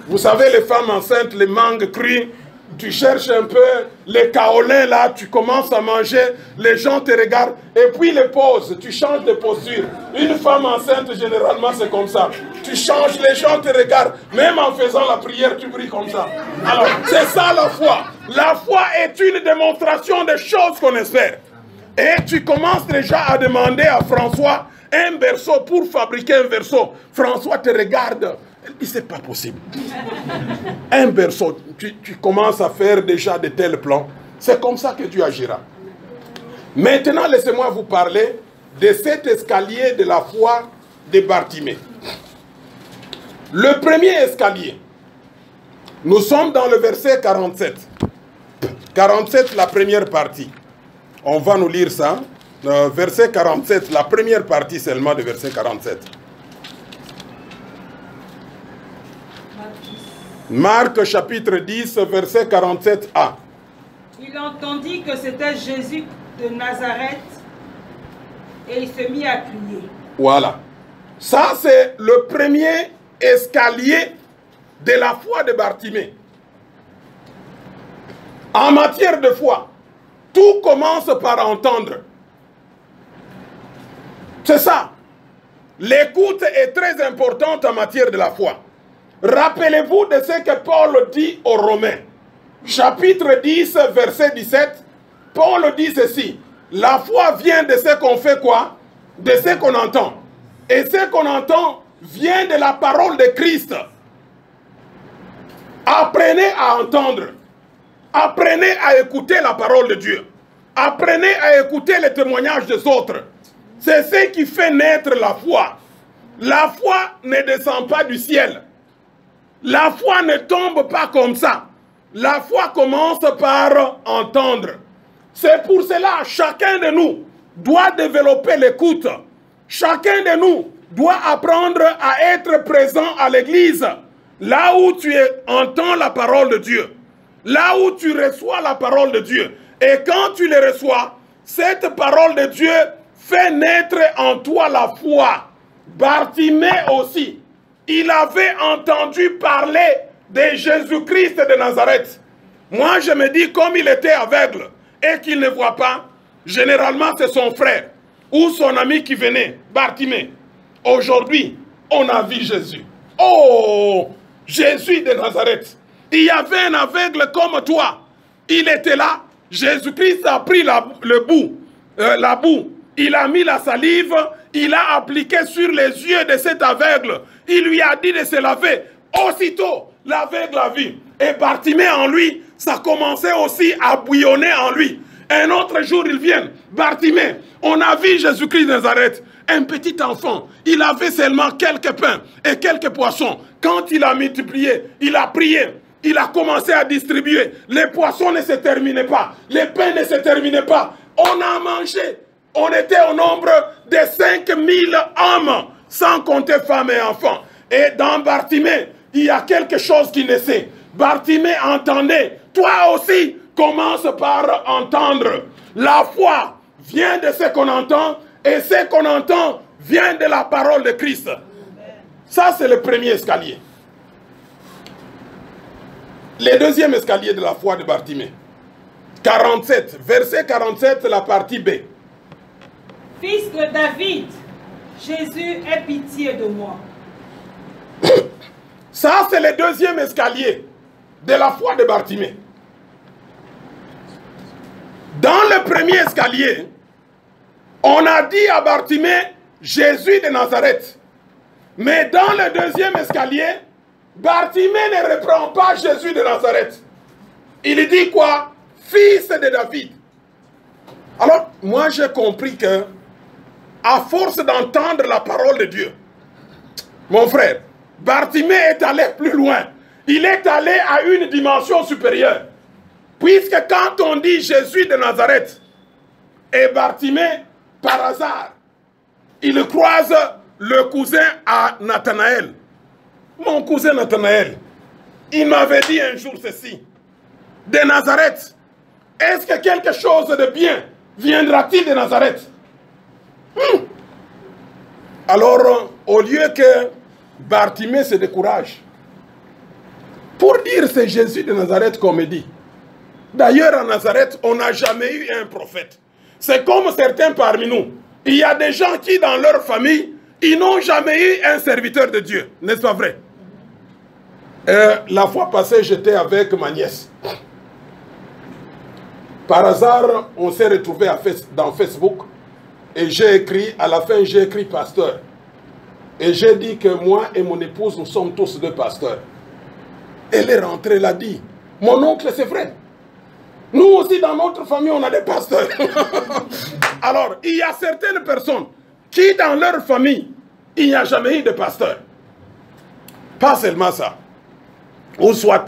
Vous savez, les femmes enceintes, les mangues crues, tu cherches un peu les kaolins là, tu commences à manger, les gens te regardent, et puis les poses, tu changes de posture. Une femme enceinte, généralement, c'est comme ça. Tu changes, les gens te regardent, même en faisant la prière, tu brilles comme ça. Alors, c'est ça la foi. La foi est une démonstration des choses qu'on espère. Et tu commences déjà à demander à François un berceau pour fabriquer un berceau. François te regarde. Il dit, c'est pas possible. Un berceau, tu commences à faire déjà de tels plans. C'est comme ça que Dieu agira. Maintenant, laissez-moi vous parler de cet escalier de la foi de Bartimée. Le premier escalier, nous sommes dans le verset 47. 47, la première partie. On va nous lire ça. Verset 47, la première partie seulement de verset 47. Marc chapitre 10, verset 47a. Il entendit que c'était Jésus de Nazareth et il se mit à crier. Voilà. Ça, c'est le premier escalier de la foi de Bartimée. En matière de foi, tout commence par entendre. C'est ça. L'écoute est très importante en matière de la foi. Rappelez-vous de ce que Paul dit aux Romains. Chapitre 10, verset 17. Paul dit ceci. La foi vient de ce qu'on fait quoi? De ce qu'on entend. Et ce qu'on entend vient de la parole de Christ. Apprenez à entendre. Apprenez à écouter la parole de Dieu. Apprenez à écouter les témoignages des autres. C'est ce qui fait naître la foi. La foi ne descend pas du ciel. La foi ne tombe pas comme ça. La foi commence par entendre. C'est pour cela, chacun de nous, doit développer l'écoute. Chacun de nous doit apprendre à être présent à l'église, là où tu entends la parole de Dieu, là où tu reçois la parole de Dieu. Et quand tu les reçois, cette parole de Dieu fait naître en toi la foi. Bartimée aussi, il avait entendu parler de Jésus-Christ de Nazareth. Moi, je me dis, comme il était aveugle et qu'il ne voit pas, généralement, c'est son frère ou son ami qui venait, Bartimée. Aujourd'hui, on a vu Jésus. Oh, Jésus de Nazareth. Il y avait un aveugle comme toi. Il était là. Jésus-Christ a pris la boue. Il a mis la salive. Il a appliqué sur les yeux de cet aveugle. Il lui a dit de se laver. Aussitôt, l'aveugle a vu. Et Bartimée en lui, ça commençait aussi à bouillonner en lui. Un autre jour, ils viennent. Bartimée, on a vu Jésus-Christ de Nazareth. Un petit enfant, il avait seulement quelques pains et quelques poissons. Quand il a multiplié, il a prié, il a commencé à distribuer. Les poissons ne se terminaient pas, les pains ne se terminaient pas. On a mangé. On était au nombre de 5000 hommes, sans compter femmes et enfants. Et dans Bartimée, il y a quelque chose qui naissait. Bartimée entendait. Toi aussi, commence par entendre. La foi vient de ce qu'on entend. Et ce qu'on entend vient de la parole de Christ. Ça, c'est le premier escalier. Le deuxième escalier de la foi de Bartimée. 47, verset 47, la partie B. Fils de David, Jésus, aie pitié de moi. Ça, c'est le deuxième escalier de la foi de Bartimée. Dans le premier escalier, on a dit à Bartimée, Jésus de Nazareth. Mais dans le deuxième escalier, Bartimée ne reprend pas Jésus de Nazareth. Il dit quoi? Fils de David. Alors, moi j'ai compris que, à force d'entendre la parole de Dieu, mon frère, Bartimée est allé plus loin. Il est allé à une dimension supérieure. Puisque quand on dit Jésus de Nazareth, et Bartimée, par hasard, il croise le cousin à Nathanaël. Mon cousin Nathanaël, il m'avait dit un jour ceci. De Nazareth, est-ce que quelque chose de bien viendra-t-il de Nazareth? Alors, au lieu que Bartimée se décourage, pour dire c'est Jésus de Nazareth qu'on me dit. D'ailleurs, à Nazareth, on n'a jamais eu un prophète. C'est comme certains parmi nous. Il y a des gens qui, dans leur famille, ils n'ont jamais eu un serviteur de Dieu. N'est-ce pas vrai? La fois passée, j'étais avec ma nièce. Par hasard, on s'est retrouvés dans Facebook. Et j'ai écrit, à la fin, j'ai écrit pasteur. Et j'ai dit que moi et mon épouse, nous sommes tous deux pasteurs. Elle est rentrée, elle a dit, mon oncle, c'est vrai. Nous aussi, dans notre famille, on a des pasteurs. Alors, il y a certaines personnes qui, dans leur famille, il n'y a jamais eu de pasteur. Pas seulement ça. Ou soit,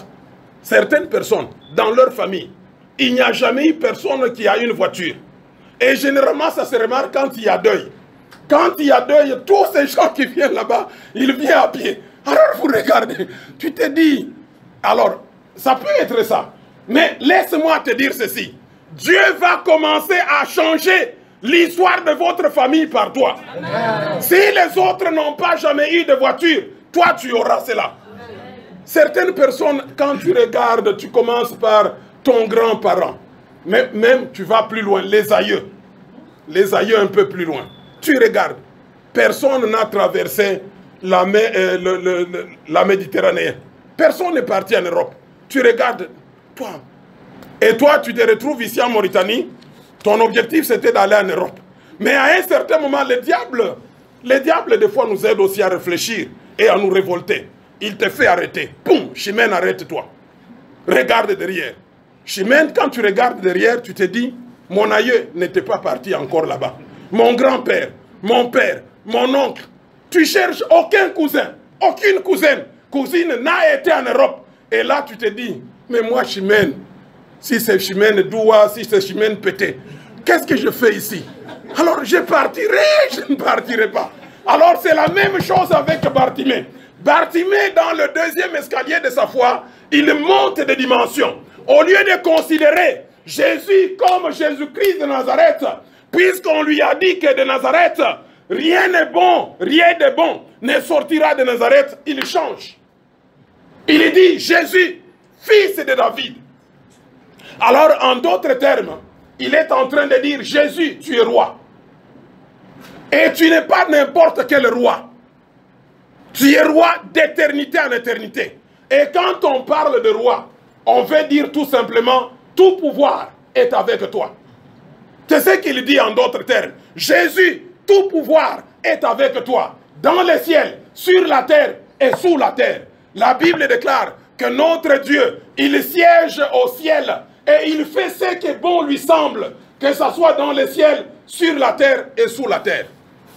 certaines personnes, dans leur famille, il n'y a jamais eu personne qui a une voiture. Et généralement, ça se remarque quand il y a deuil. Quand il y a deuil, tous ces gens qui viennent là-bas, ils viennent à pied. Alors, vous regardez, tu te dis, alors, ça peut être ça. Mais laisse-moi te dire ceci. Dieu va commencer à changer l'histoire de votre famille par toi. Amen. Si les autres n'ont pas jamais eu de voiture, toi tu auras cela. Amen. Certaines personnes, quand tu regardes, tu commences par ton grand-parent. Mais même tu vas plus loin, les aïeux. Les aïeux un peu plus loin. Tu regardes. Personne n'a traversé la Méditerranée. Personne n'est parti en Europe. Tu regardes. Toi. Et toi, tu te retrouves ici en Mauritanie. Ton objectif, c'était d'aller en Europe. Mais à un certain moment, le diable, des fois, nous aide aussi à réfléchir et à nous révolter. Il te fait arrêter. Poum, Chimène, arrête-toi. Regarde derrière. Chimène, quand tu regardes derrière, tu te dis, mon aïeux n'était pas parti encore là-bas. Mon grand-père, mon père, mon oncle. Tu cherches aucun cousin, aucune cousine n'a été en Europe. Et là, tu te dis, mais moi, Chimène, si c'est Chimène Doua, si c'est Chimène Pété, qu'est-ce que je fais ici? Alors je partirai, je ne partirai pas. Alors c'est la même chose avec Bartimée. Bartimée, dans le deuxième escalier de sa foi, il monte de dimension. Au lieu de considérer Jésus comme Jésus-Christ de Nazareth, puisqu'on lui a dit que de Nazareth, rien n'est bon, rien de bon ne sortira de Nazareth, il change. Il dit Jésus, fils de David. Alors en d'autres termes, il est en train de dire Jésus, tu es roi. Et tu n'es pas n'importe quel roi. Tu es roi d'éternité en éternité. Et quand on parle de roi, on veut dire tout simplement, tout pouvoir est avec toi. C'est ce qu'il dit en d'autres termes. Jésus, tout pouvoir est avec toi. Dans les ciels, sur la terre et sous la terre. La Bible déclare que notre Dieu, il siège au ciel et il fait ce qui bon lui semble, que ce soit dans les ciels, sur la terre et sous la terre.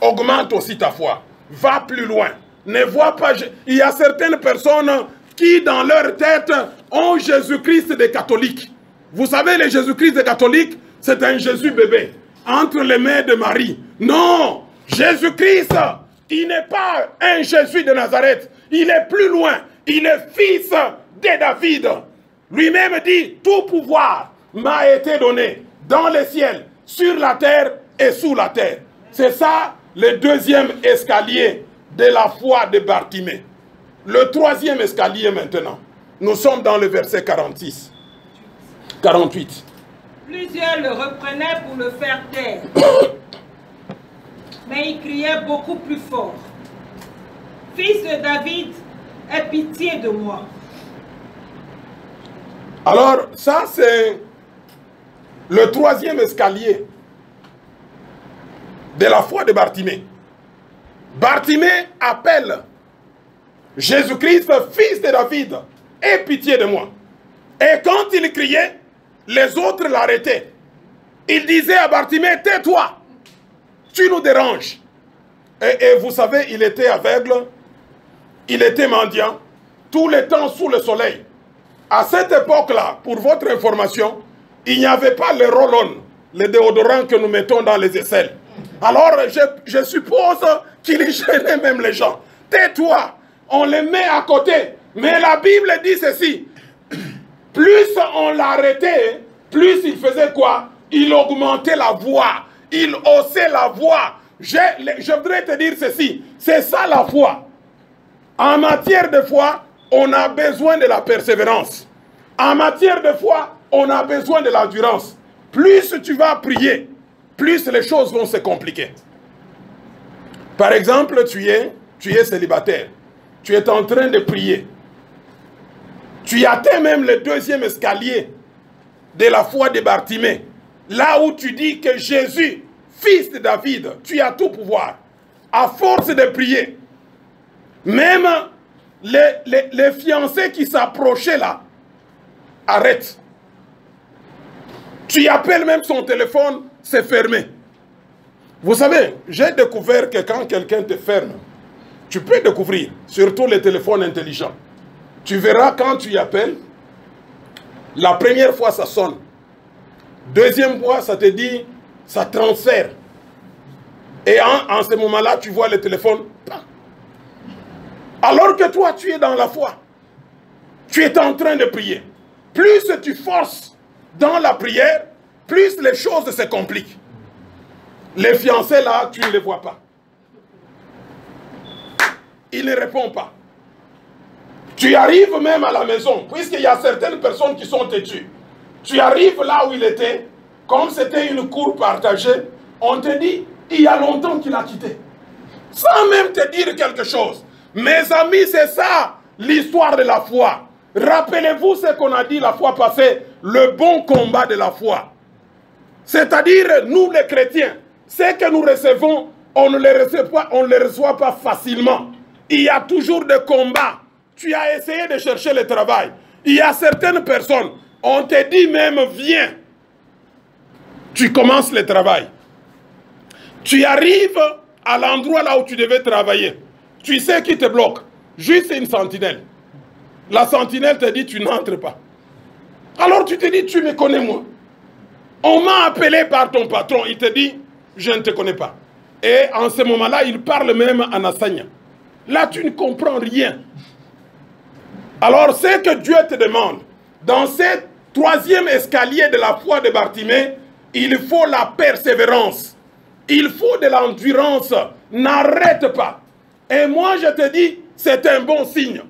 Augmente aussi ta foi. Va plus loin. Ne vois pas... Il y a certaines personnes qui, dans leur tête, ont Jésus-Christ des catholiques. Vous savez, le Jésus-Christ des catholiques, c'est un Jésus bébé, entre les mains de Marie. Non! Jésus-Christ, il n'est pas un Jésus de Nazareth. Il est plus loin. Il est fils de David. Lui-même dit, tout pouvoir m'a été donné dans les ciels, sur la terre et sous la terre. C'est ça le deuxième escalier de la foi de Bartimée. Le troisième escalier maintenant. Nous sommes dans le verset 46. 48. Plusieurs le reprenaient pour le faire taire. Mais il criait beaucoup plus fort. Fils de David, aie pitié de moi. Alors, ça c'est le troisième escalier de la foi de Bartimée. Bartimée appelle Jésus-Christ, fils de David, aie pitié de moi. Et quand il criait, les autres l'arrêtaient. Il disait à Bartimée, tais-toi, tu nous déranges. Et vous savez, il était aveugle, il était mendiant, tout le temps sous le soleil. À cette époque-là, pour votre information, il n'y avait pas le roll-on, le déodorant que nous mettons dans les aisselles. Alors, je suppose qu'il gênait même les gens. Tais-toi, on les met à côté. Mais la Bible dit ceci. Plus on l'arrêtait, plus il faisait quoi? Il augmentait la voix. Il haussait la voix. Je voudrais te dire ceci. C'est ça la foi. En matière de foi, on a besoin de la persévérance. En matière de foi, on a besoin de l'endurance. Plus tu vas prier, plus les choses vont se compliquer. Par exemple, tu es célibataire. Tu es en train de prier. Tu atteins même le deuxième escalier de la foi de Bartimée. Là où tu dis que Jésus, fils de David, tu as tout pouvoir. À force de prier, même les fiancés qui s'approchaient là, arrêtent. Tu appelles même son téléphone, c'est fermé. Vous savez, j'ai découvert que quand quelqu'un te ferme, tu peux découvrir, surtout les téléphones intelligents. Tu verras quand tu y appelles, la première fois ça sonne. Deuxième fois, ça te dit, ça transfère. Et en ce moment-là, tu vois le téléphone. Alors que toi, tu es dans la foi. Tu es en train de prier. Plus tu forces dans la prière, plus les choses se compliquent. Les fiancés là, tu ne les vois pas. Ils ne répondent pas. Tu arrives même à la maison, puisqu'il y a certaines personnes qui sont têtues. Tu arrives là où il était, comme c'était une cour partagée, on te dit, il y a longtemps qu'il a quitté. Sans même te dire quelque chose. Mes amis, c'est ça l'histoire de la foi. Rappelez-vous ce qu'on a dit la fois passée, le bon combat de la foi. C'est-à-dire, nous les chrétiens, ce que nous recevons, on ne les reçoit pas facilement. Il y a toujours des combats. Tu as essayé de chercher le travail. Il y a certaines personnes, on te dit même, viens. Tu commences le travail. Tu arrives à l'endroit là où tu devais travailler. Tu sais qui te bloque. Juste une sentinelle. La sentinelle te dit, tu n'entres pas. Alors tu te dis, tu me connais moi. On m'a appelé par ton patron. Il te dit, je ne te connais pas. Et en ce moment-là, il parle même en assagnant. Là, tu ne comprends rien. Alors, ce que Dieu te demande, dans ce troisième escalier de la foi de Bartimée, il faut la persévérance. Il faut de l'endurance. N'arrête pas. Et moi, je te dis, c'est un bon signe.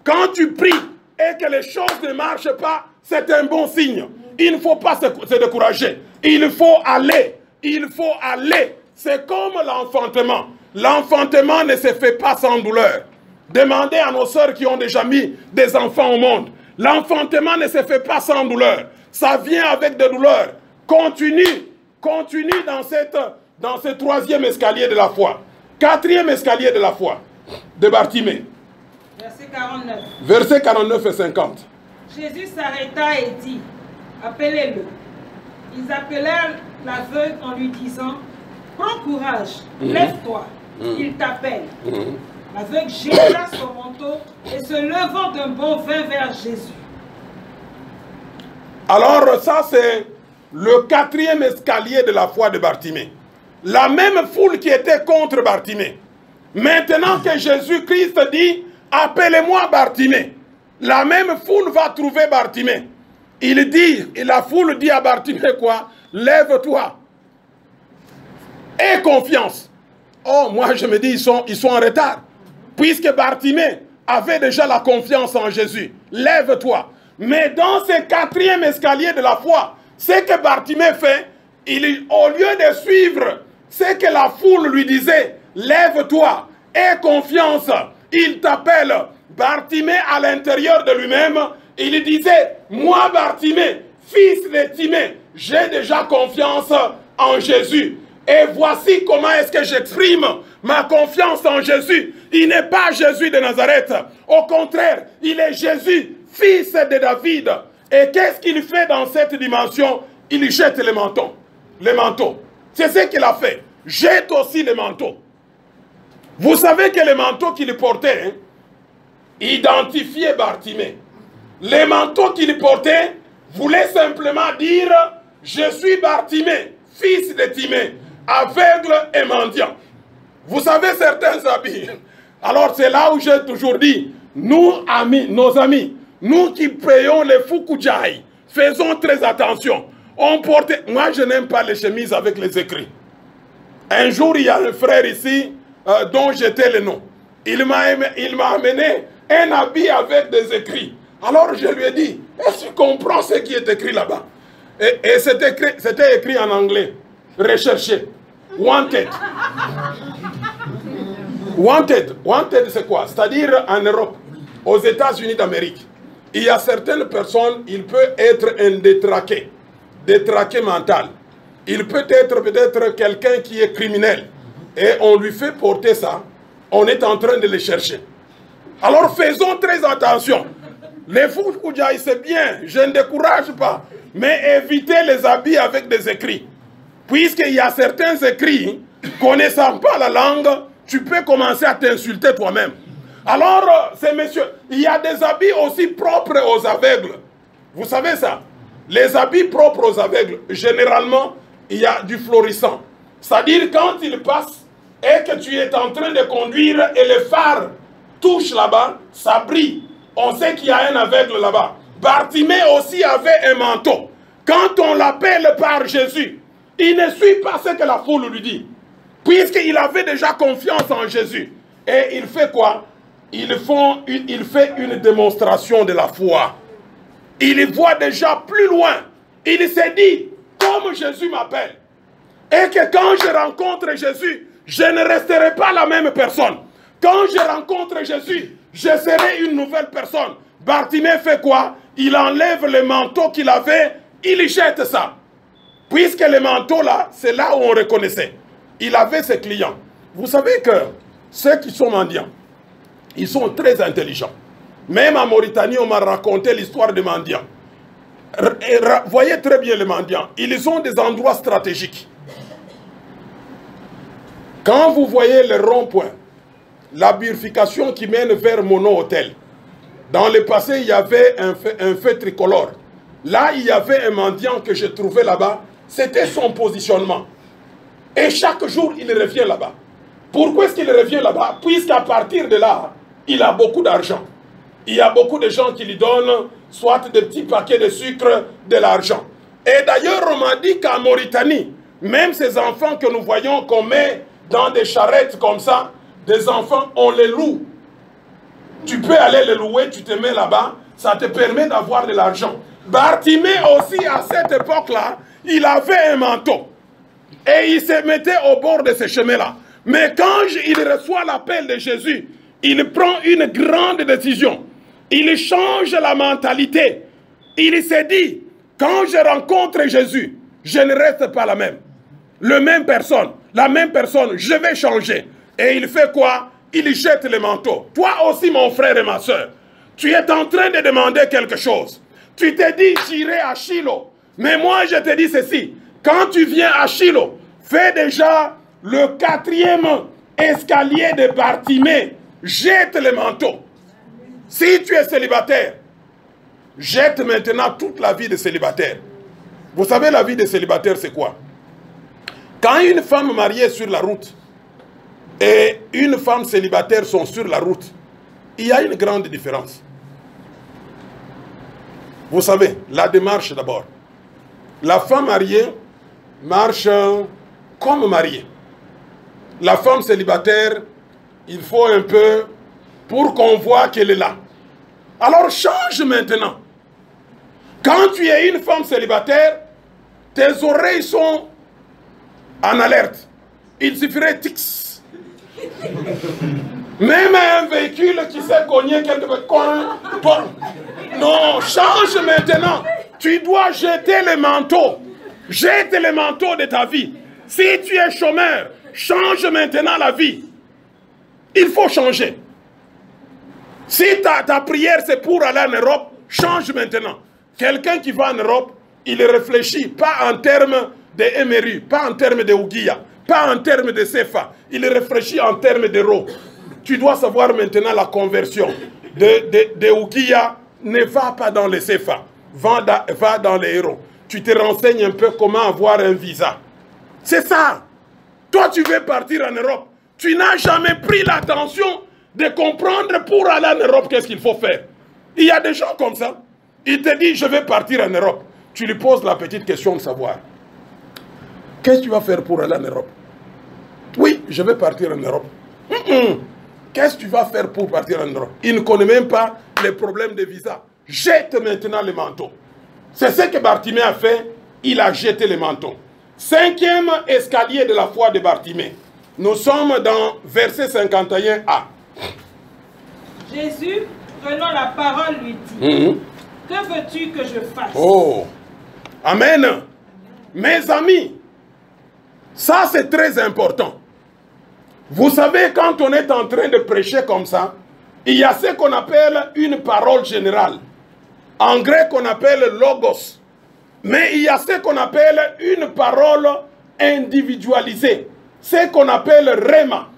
Quand tu pries et que les choses ne marchent pas, c'est un bon signe. Il ne faut pas se décourager. Il faut aller. Il faut aller. C'est comme l'enfantement. L'enfantement ne se fait pas sans douleur. Demandez à nos sœurs qui ont déjà mis des enfants au monde. L'enfantement ne se fait pas sans douleur. Ça vient avec des douleurs. Continue. Continue dans ce troisième escalier de la foi. Quatrième escalier de la foi de Bartimée. Verset 49. Versets 49 et 50. Jésus s'arrêta et dit, appelez-le. Ils appelèrent l'aveugle en lui disant, prends courage, lève-toi, il t'appelle. L'aveugle jeta son manteau et se levant d'un bond vint vers Jésus. Alors ça c'est le quatrième escalier de la foi de Bartimée. La même foule qui était contre Bartimée. Maintenant que Jésus-Christ dit, appelez-moi Bartimée. La même foule va trouver Bartimée. Il dit, et la foule dit à Bartimée quoi? Lève-toi. Aie confiance. Oh, moi je me dis, ils sont en retard. Puisque Bartimée avait déjà la confiance en Jésus. Lève-toi. Mais dans ce quatrième escalier de la foi, ce que Bartimée fait, au lieu de suivre ce que la foule lui disait, lève-toi, aie confiance, il t'appelle. Bartimée à l'intérieur de lui-même, il disait, moi Bartimée, fils de Timée, j'ai déjà confiance en Jésus. Et voici comment est-ce que j'exprime ma confiance en Jésus. Il n'est pas Jésus de Nazareth. Au contraire, il est Jésus, fils de David. Et qu'est-ce qu'il fait dans cette dimension? Il jette les manteaux. Les manteaux. C'est ce qu'il a fait. Jette aussi les manteaux. Vous savez que les manteaux qu'il portait identifiaient Bartimée. Les manteaux qu'il portait voulaient simplement dire « Je suis Bartimée, fils de Timée, aveugle et mendiant. » Vous savez certains habits. Alors c'est là où j'ai toujours dit, nous amis, nos amis, nous qui payons les Fukujai, faisons très attention. On portait, moi je n'aime pas les chemises avec les écrits. Un jour il y a un frère ici dont j'étais le nom. Il m'a amené un habit avec des écrits. Alors je lui ai dit, est-ce que tu comprends ce qui est écrit là-bas? Et c'était écrit en anglais. Recherché. Wanted. Wanted. Wanted c'est quoi? C'est-à-dire en Europe, aux États-Unis d'Amérique. Il y a certaines personnes, il peut être un détraqué. Détraqué mental. Il peut être peut-être quelqu'un qui est criminel. Et on lui fait porter ça. On est en train de le chercher. Alors faisons très attention. Les Fukujai, c'est bien, je ne décourage pas. Mais évitez les habits avec des écrits. Puisqu'il y a certains écrits, connaissant pas la langue, tu peux commencer à t'insulter toi-même. Alors, ces messieurs, il y a des habits aussi propres aux aveugles. Vous savez ça? Les habits propres aux aveugles, généralement, il y a du florissant. C'est-à-dire quand ils passent et que tu es en train de conduire et le phare touche là-bas, ça brille. On sait qu'il y a un aveugle là-bas. Bartimée aussi avait un manteau. Quand on l'appelle par Jésus, il ne suit pas ce que la foule lui dit. Puisqu'il avait déjà confiance en Jésus. Et il fait quoi? Il fait une démonstration de la foi. Il voit déjà plus loin. Il s'est dit, comme Jésus m'appelle, et que quand je rencontre Jésus, je ne resterai pas la même personne. Quand je rencontre Jésus, je serai une nouvelle personne. Bartimée fait quoi? Il enlève le manteau qu'il avait, il jette ça. Puisque le manteau là, c'est là où on reconnaissait. Il avait ses clients. Vous savez que ceux qui sont mendiants, ils sont très intelligents. Même en Mauritanie, on m'a raconté l'histoire des mendiants. Voyez très bien les mendiants. Ils ont des endroits stratégiques. Quand vous voyez le rond-point, la bifurcation qui mène vers Mono Hôtel, dans le passé, il y avait un feu tricolore. Là, il y avait un mendiant que j'ai trouvé là-bas. C'était son positionnement. Et chaque jour, il revient là-bas. Pourquoi est-ce qu'il revient là-bas? Puisqu'à partir de là, il a beaucoup d'argent. Il y a beaucoup de gens qui lui donnent soit des petits paquets de sucre, de l'argent. Et d'ailleurs, on m'a dit qu'en Mauritanie, même ces enfants que nous voyons qu'on met dans des charrettes comme ça, des enfants, on les loue. Tu peux aller les louer, tu te mets là-bas, ça te permet d'avoir de l'argent. Bartimée aussi, à cette époque-là, il avait un manteau. Et il se mettait au bord de ce chemin-là. Mais quand il reçoit l'appel de Jésus, il prend une grande décision. Il change la mentalité. Il s'est dit, quand je rencontre Jésus, je ne reste pas la même personne, je vais changer. Et il fait quoi? Il jette le manteau. Toi aussi, mon frère et ma soeur, tu es en train de demander quelque chose. Tu te dis, j'irai à Shiloh. Mais moi, je te dis ceci. Quand tu viens à Shiloh, fais déjà le 4e escalier de Bartimée. Jette le manteau. Si tu es célibataire, jette maintenant toute la vie de célibataire. Vous savez, la vie de célibataire, c'est quoi? Quand une femme mariée est sur la route et une femme célibataire sont sur la route, il y a une grande différence. Vous savez, la démarche d'abord. La femme mariée marche comme mariée. La femme célibataire, il faut un peu pour qu'on voit qu'elle est là. Alors change maintenant. Quand tu es une femme célibataire, tes oreilles sont en alerte. Il suffirait tix. Même un véhicule qui s'est cogné quelque part. Non, change maintenant. Tu dois jeter le manteau. Jette le manteau de ta vie. Si tu es chômeur, change maintenant la vie. Il faut changer. Si ta prière c'est pour aller en Europe, change maintenant. Quelqu'un qui va en Europe, il réfléchit pas en termes de MRU, pas en termes de Ouguia, pas en termes de CFA. Il réfléchit en termes d'euros. Tu dois savoir maintenant la conversion. De Ouguia, ne va pas dans les CFA, va dans les euros. Tu te renseignes un peu comment avoir un visa. C'est ça. Toi, tu veux partir en Europe. Tu n'as jamais pris l'attention de comprendre pour aller en Europe qu'est-ce qu'il faut faire. Il y a des gens comme ça. Il te dit, je vais partir en Europe. Tu lui poses la petite question de savoir. Qu'est-ce que tu vas faire pour aller en Europe? Oui, je vais partir en Europe. Qu'est-ce que tu vas faire pour partir en Europe? Il ne connaît même pas les problèmes de visa. Jette maintenant le manteau. C'est ce que Bartimée a fait. Il a jeté le manteau. 5e escalier de la foi de Bartimée. Nous sommes dans verset 51a. Jésus, prenant la parole, lui dit, que veux-tu que je fasse? Oh, amen. Mes amis, ça c'est très important. Vous savez, quand on est en train de prêcher comme ça, il y a ce qu'on appelle une parole générale. En grec, on appelle logos. Mais il y a ce qu'on appelle une parole individualisée. Ce qu'on appelle rhéma.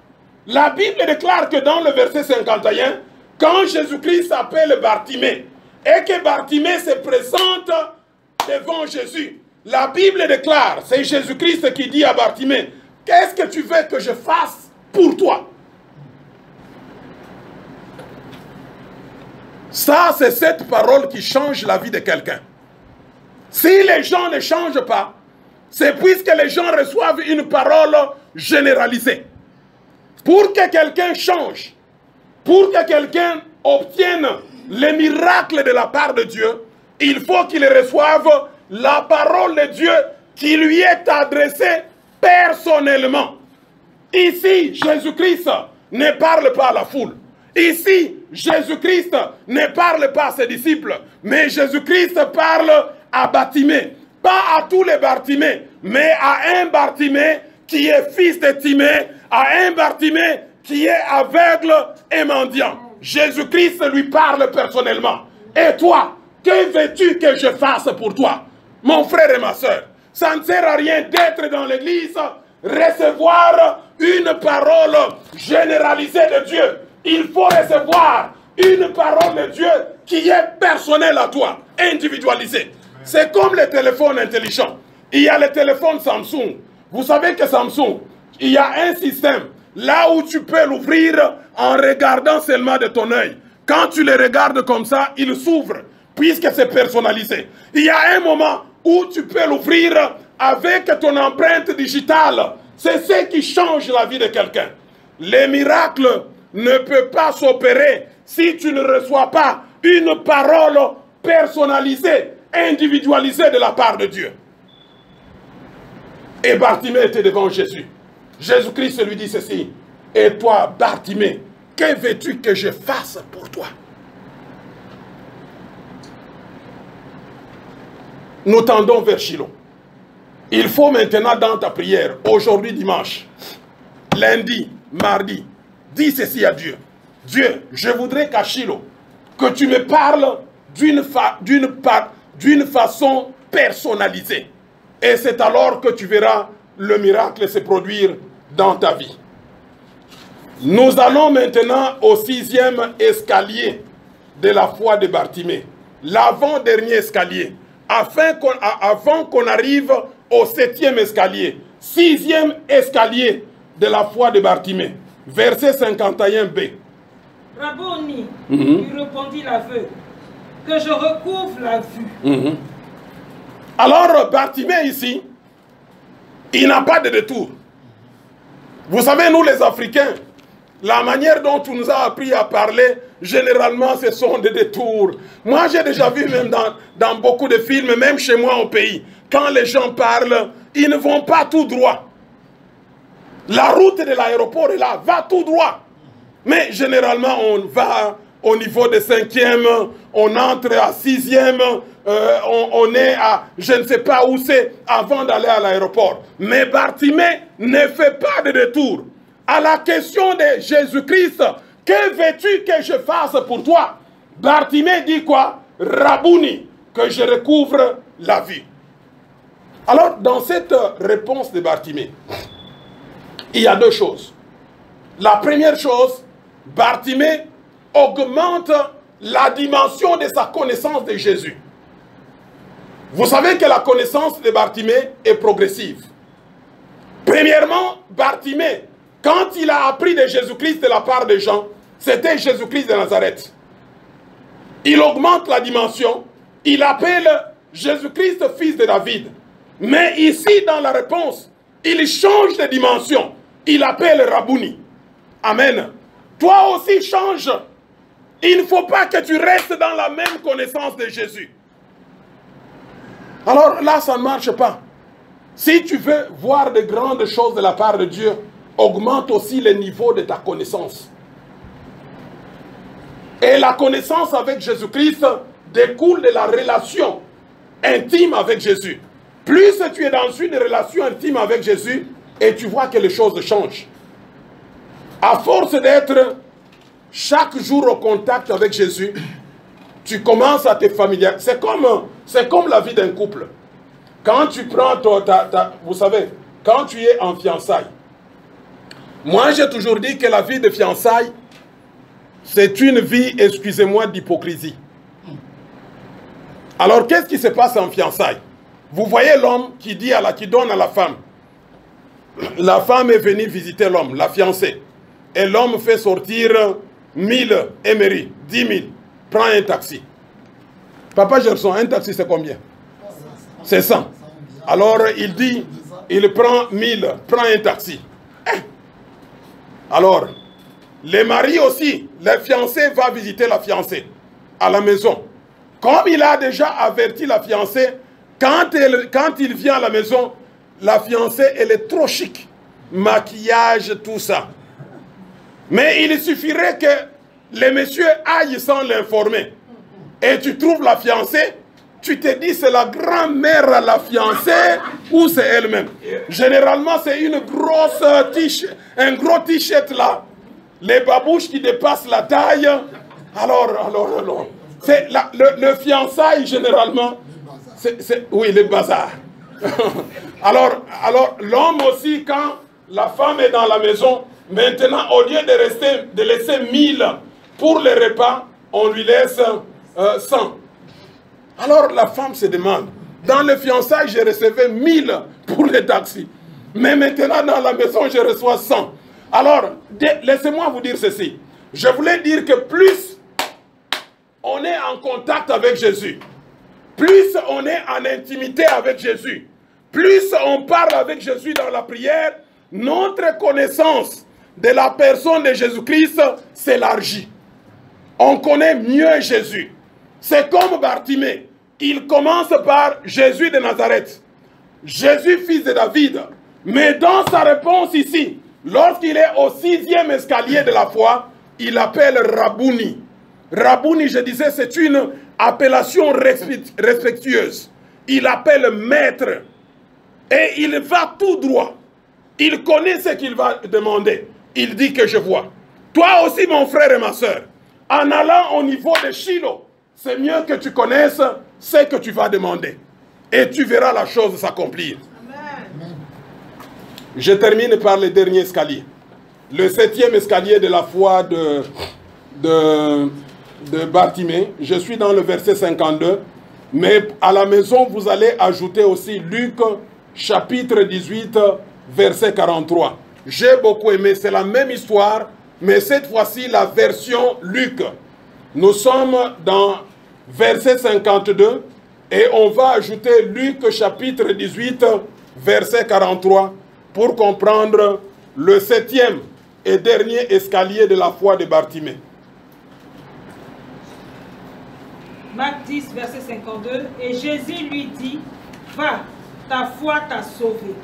La Bible déclare que dans le verset 51, quand Jésus-Christ s'appelle Bartimée, et que Bartimée se présente devant Jésus, la Bible déclare, c'est Jésus-Christ qui dit à Bartimée, qu'est-ce que tu veux que je fasse pour toi? Ça, c'est cette parole qui change la vie de quelqu'un. Si les gens ne changent pas, c'est puisque les gens reçoivent une parole généralisée. Pour que quelqu'un change, pour que quelqu'un obtienne les miracles de la part de Dieu, il faut qu'il reçoive la parole de Dieu qui lui est adressée personnellement. Ici, Jésus-Christ ne parle pas à la foule. Ici, Jésus-Christ ne parle pas à ses disciples, mais Jésus-Christ parle à Bartimée. Pas à tous les Bartimée, mais à un Bartimée qui est fils de Timée, à un Bartimée qui est aveugle et mendiant. Jésus-Christ lui parle personnellement. Et toi, que veux-tu que je fasse pour toi? Mon frère et ma soeur, ça ne sert à rien d'être dans l'église, recevoir une parole généralisée de Dieu. Il faut recevoir une parole de Dieu qui est personnelle à toi, individualisée. C'est comme les téléphones intelligents. Il y a les téléphones Samsung. Vous savez que Samsung, il y a un système là où tu peux l'ouvrir en regardant seulement de ton œil. Quand tu le regardes comme ça, il s'ouvre, puisque c'est personnalisé. Il y a un moment où tu peux l'ouvrir avec ton empreinte digitale. C'est ce qui change la vie de quelqu'un. Les miracles ne peuvent pas s'opérer si tu ne reçois pas une parole personnalisée, individualisée de la part de Dieu. Et Bartimée était devant Jésus. Jésus-Christ lui dit ceci. Et toi, Bartimée, que veux-tu que je fasse pour toi? Nous tendons vers Shiloh. Il faut maintenant dans ta prière, aujourd'hui dimanche, lundi, mardi, dis ceci à Dieu. Dieu, je voudrais qu'à Shiloh, que tu me parles d'une façon personnalisée. Et c'est alors que tu verras le miracle se produire dans ta vie. Nous allons maintenant au 6e escalier de la foi de Bartimée. L'avant-dernier escalier. Avant qu'on arrive au 7e escalier. 6e escalier de la foi de Bartimée. Verset 51b. Rabboni, lui répondit l'aveugle, que je recouvre la vue. Alors, Bartimée ici, il n'a pas de détour. Vous savez, nous les Africains, la manière dont on nous a appris à parler, généralement, ce sont des détours. Moi, j'ai déjà vu même dans beaucoup de films, même chez moi au pays, quand les gens parlent, ils ne vont pas tout droit. La route de l'aéroport est là, va tout droit. Mais généralement, on va au niveau de 5e, on entre à 6e, on est à je ne sais pas où c'est avant d'aller à l'aéroport. Mais Bartimée ne fait pas de détour. À la question de Jésus-Christ, que veux-tu que je fasse pour toi? Bartimée dit quoi? Rabboni, que je recouvre la vue. Alors, dans cette réponse de Bartimée, il y a deux choses. La première chose, Bartimée augmente la dimension de sa connaissance de Jésus. Vous savez que la connaissance de Bartimée est progressive. Premièrement, Bartimée, quand il a appris de Jésus-Christ de la part de Jean, c'était Jésus-Christ de Nazareth. Il augmente la dimension, il appelle Jésus-Christ fils de David. Mais ici, dans la réponse, il change de dimension. Il appelle Rabboni. Amen. Toi aussi, change. Il ne faut pas que tu restes dans la même connaissance de Jésus. Alors là, ça ne marche pas. Si tu veux voir de grandes choses de la part de Dieu, augmente aussi le niveau de ta connaissance. Et la connaissance avec Jésus-Christ découle de la relation intime avec Jésus. Plus tu es dans une relation intime avec Jésus, et tu vois que les choses changent. À force d'être chaque jour au contact avec Jésus, tu commences à te familiariser. C'est comme la vie d'un couple. Quand tu prends vous savez, quand tu es en fiançailles, moi j'ai toujours dit que la vie de fiançailles, c'est une vie, excusez-moi, d'hypocrisie. Alors qu'est-ce qui se passe en fiançailles? Vous voyez l'homme qui donne à la femme. La femme est venue visiter l'homme, la fiancée. Et l'homme fait sortir 1000 émeries, 10 000. Prends un taxi. Papa Gerson, un taxi c'est combien? C'est 100. Alors il dit, il prend 1000, prends un taxi. Alors, les maris aussi, le fiancé va visiter la fiancée à la maison. Comme il a déjà averti la fiancée, quand il vient à la maison, la fiancée, elle est trop chic. Maquillage, tout ça. Mais il suffirait que le monsieur aille sans l'informer. Et tu trouves la fiancée, tu te dis c'est la grand-mère à la fiancée ou c'est elle-même. Généralement, c'est une grosse t-shirt, un gros t-shirt là. Les babouches qui dépassent la taille. Alors. C'est le fiançailles, généralement. Oui, le bazar. alors l'homme aussi, quand la femme est dans la maison, maintenant, au lieu de laisser 1000 pour les repas, on lui laisse 100. Alors la femme se demande, dans le fiançailles, j'ai recevé 1000 pour les taxis. Mais maintenant, dans la maison, je reçois 100. Alors, laissez-moi vous dire ceci. Je voulais dire que plus on est en contact avec Jésus, plus on est en intimité avec Jésus, plus on parle avec Jésus dans la prière, notre connaissance de la personne de Jésus-Christ s'élargit. On connaît mieux Jésus. C'est comme Bartimée. Il commence par Jésus de Nazareth. Jésus, fils de David. Mais dans sa réponse ici, lorsqu'il est au 6e escalier de la foi, il appelle Rabouni. Rabouni, je disais, c'est une appellation respectueuse. Il appelle maître. Et il va tout droit. Il connaît ce qu'il va demander. Il dit que je vois. Toi aussi, mon frère et ma soeur, en allant au niveau de Shiloh, c'est mieux que tu connaisses ce que tu vas demander. Et tu verras la chose s'accomplir. Je termine par le dernier escalier. Le 7e escalier de la foi de Bartimée. Je suis dans le verset 52. Mais à la maison, vous allez ajouter aussi Luc, chapitre 18, verset 43. J'ai beaucoup aimé. C'est la même histoire, mais cette fois-ci, la version Luc. Nous sommes dans verset 52 et on va ajouter Luc, chapitre 18, verset 43 pour comprendre le 7e et dernier escalier de la foi de Bartimée. Marc 10, verset 52. Et Jésus lui dit, va, ta foi t'a sauvé.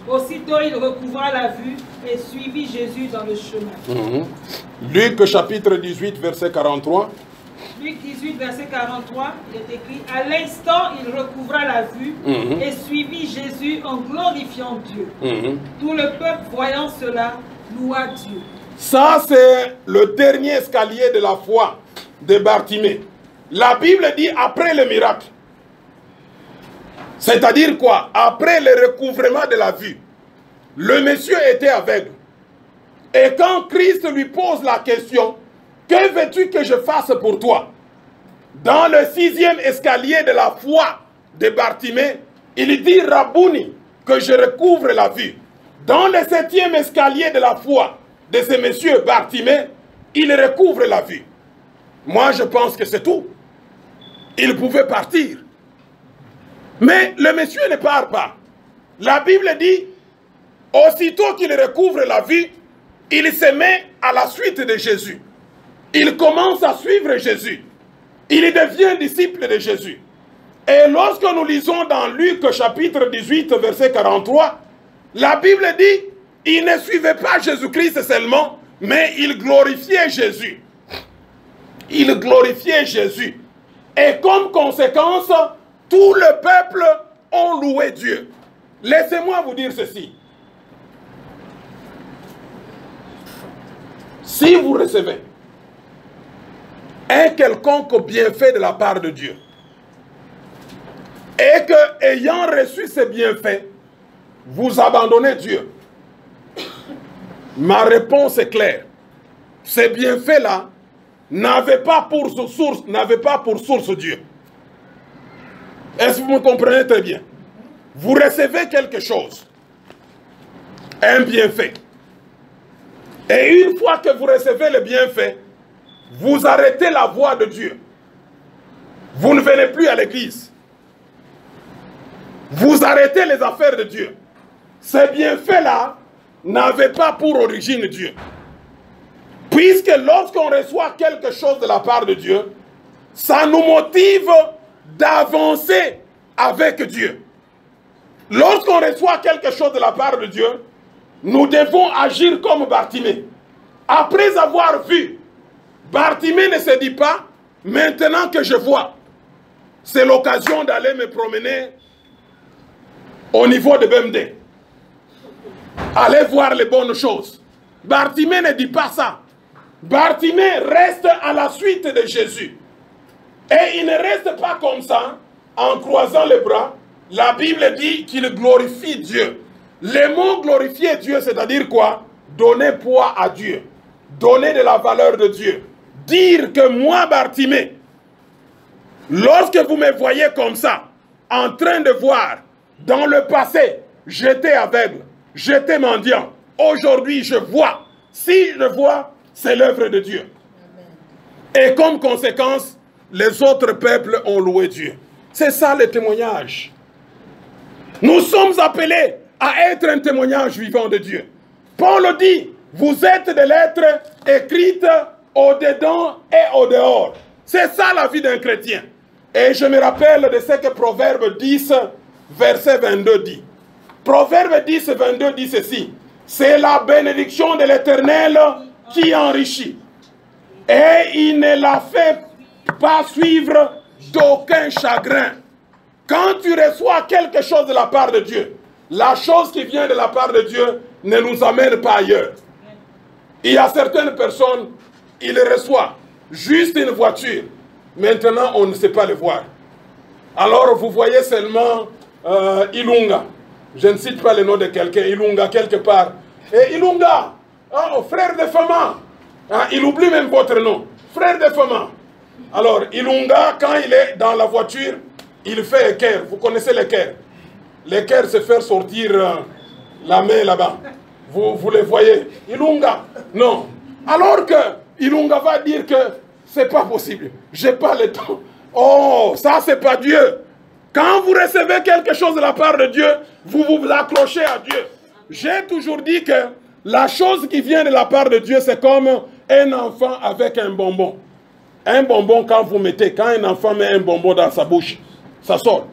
Aussitôt il recouvra la vue et suivit Jésus dans le chemin. Luc chapitre 18, verset 43. Luc 18, verset 43, il est écrit, à l'instant il recouvra la vue et suivit Jésus en glorifiant Dieu. Tout le peuple voyant cela loua Dieu. Ça c'est le dernier escalier de la foi de Bartimée. La Bible dit après le miracle. C'est-à-dire quoi? Après le recouvrement de la vue, le monsieur était aveugle. Et quand Christ lui pose la question, que veux-tu que je fasse pour toi? Dans le 6e escalier de la foi de Bartimée, il dit Rabouni, que je recouvre la vue. Dans le 7e escalier de la foi de ce monsieur Bartimée, il recouvre la vue. Moi, je pense que c'est tout. Il pouvait partir. Mais le monsieur ne part pas. La Bible dit, aussitôt qu'il recouvre la vue, il se met à la suite de Jésus. Il commence à suivre Jésus. Il devient disciple de Jésus. Et lorsque nous lisons dans Luc chapitre 18, verset 43, la Bible dit, il ne suivait pas Jésus-Christ seulement, mais il glorifiait Jésus. Il glorifiait Jésus. Et comme conséquence, tout le peuple a loué Dieu. Laissez-moi vous dire ceci. Si vous recevez un quelconque bienfait de la part de Dieu, et que, ayant reçu ces bienfaits, vous abandonnez Dieu, ma réponse est claire. Ces bienfaits-là n'avaient pas pour source Dieu. Est-ce que vous me comprenez très bien? Vous recevez quelque chose, un bienfait. Et une fois que vous recevez le bienfait, vous arrêtez la voie de Dieu. Vous ne venez plus à l'église. Vous arrêtez les affaires de Dieu. Ces bienfaits-là n'avaient pas pour origine Dieu. Puisque lorsqu'on reçoit quelque chose de la part de Dieu, ça nous motive d'avancer avec Dieu. Lorsqu'on reçoit quelque chose de la part de Dieu, nous devons agir comme Bartimée. Après avoir vu, Bartimée ne se dit pas, maintenant que je vois, c'est l'occasion d'aller me promener au niveau de BMD. Aller voir les bonnes choses. Bartimée ne dit pas ça. Bartimée reste à la suite de Jésus. Et il ne reste pas comme ça, en croisant les bras. La Bible dit qu'il glorifie Dieu. Le mot glorifier Dieu, c'est-à-dire quoi? Donner poids à Dieu. Donner de la valeur de Dieu. Dire que moi, Bartimée, lorsque vous me voyez comme ça, en train de voir dans le passé j'étais aveugle, j'étais mendiant. Aujourd'hui, je vois. Si je vois, c'est l'œuvre de Dieu. Et comme conséquence, les autres peuples ont loué Dieu. C'est ça le témoignage. Nous sommes appelés à être un témoignage vivant de Dieu. Paul dit, vous êtes des lettres écrites au-dedans et au-dehors. C'est ça la vie d'un chrétien. Et je me rappelle de ce que Proverbe 10, verset 22 dit. Proverbe 10, 22 dit ceci. C'est la bénédiction de l'Éternel qui enrichit. Et il ne la fait pas suivre d'aucun chagrin. Quand tu reçois quelque chose de la part de Dieu, la chose qui vient de la part de Dieu ne nous amène pas ailleurs. Il y a certaines personnes, ils reçoivent juste une voiture. Maintenant, on ne sait pas le voir. Alors, vous voyez seulement Ilunga. Je ne cite pas le nom de quelqu'un, Ilunga, quelque part. Et Ilunga, oh, frère de Fama. Hein, il oublie même votre nom. Frère de Fama. Alors, Ilunga, quand il est dans la voiture, il fait l'équerre. Vous connaissez l'équerre? L'équerre, c'est faire sortir la main là-bas. Vous les voyez? Ilunga. Non. Alors que Ilunga va dire que c'est pas possible. J'ai pas le temps. Oh, ça, c'est pas Dieu. Quand vous recevez quelque chose de la part de Dieu, vous vous accrochez à Dieu. J'ai toujours dit que la chose qui vient de la part de Dieu, c'est comme un enfant avec un bonbon. Un bonbon, quand vous mettez, quand un enfant met un bonbon dans sa bouche, ça sort.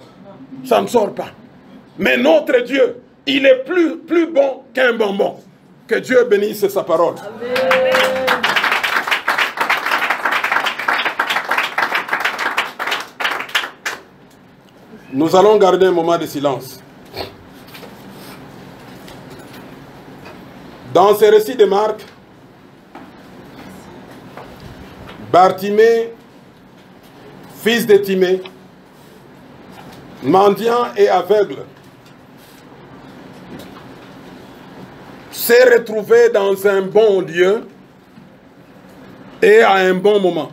Ça ne sort pas. Mais notre Dieu, il est plus bon qu'un bonbon. Que Dieu bénisse sa parole. Amen. Nous allons garder un moment de silence. Dans ce récit de Marc, Bartimée, fils de Timée, mendiant et aveugle, s'est retrouvé dans un bon lieu et à un bon moment.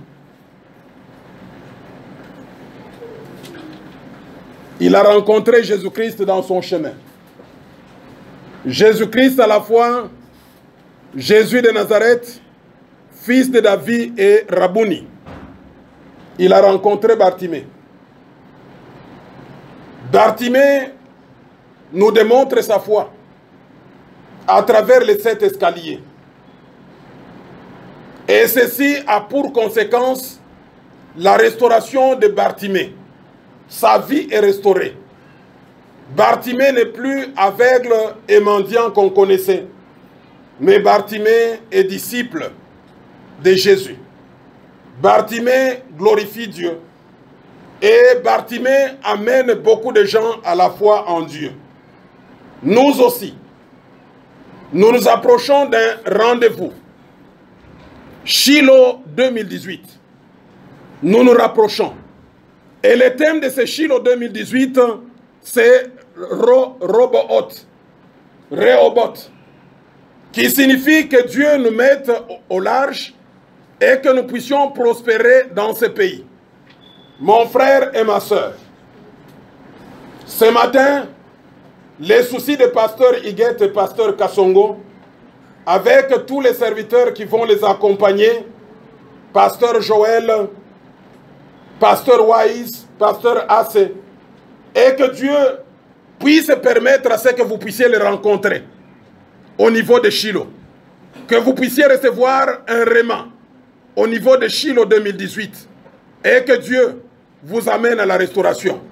Il a rencontré Jésus-Christ dans son chemin. Jésus-Christ à la fois, Jésus de Nazareth, fils de David et Rabouni. Il a rencontré Bartimée. Bartimée nous démontre sa foi à travers les 7 escaliers. Et ceci a pour conséquence la restauration de Bartimée. Sa vie est restaurée. Bartimée n'est plus aveugle et mendiant qu'on connaissait, mais Bartimée est disciple de Jésus. Bartimée glorifie Dieu. Et Bartimée amène beaucoup de gens à la foi en Dieu. Nous aussi, nous nous approchons d'un rendez-vous. Shiloh 2018. Nous nous rapprochons. Et le thème de ce Shiloh 2018, c'est Rehoboth, qui signifie que Dieu nous mette au large et que nous puissions prospérer dans ce pays. Mon frère et ma soeur, ce matin, les soucis de pasteur Iguette et pasteur Kassongo, avec tous les serviteurs qui vont les accompagner, pasteur Joël, pasteur Wise, pasteur Assé, et que Dieu puisse permettre à ce que vous puissiez les rencontrer au niveau de Shiloh, que vous puissiez recevoir un réma au niveau de Shiloh 2018, et que Dieu vous amène à la restauration.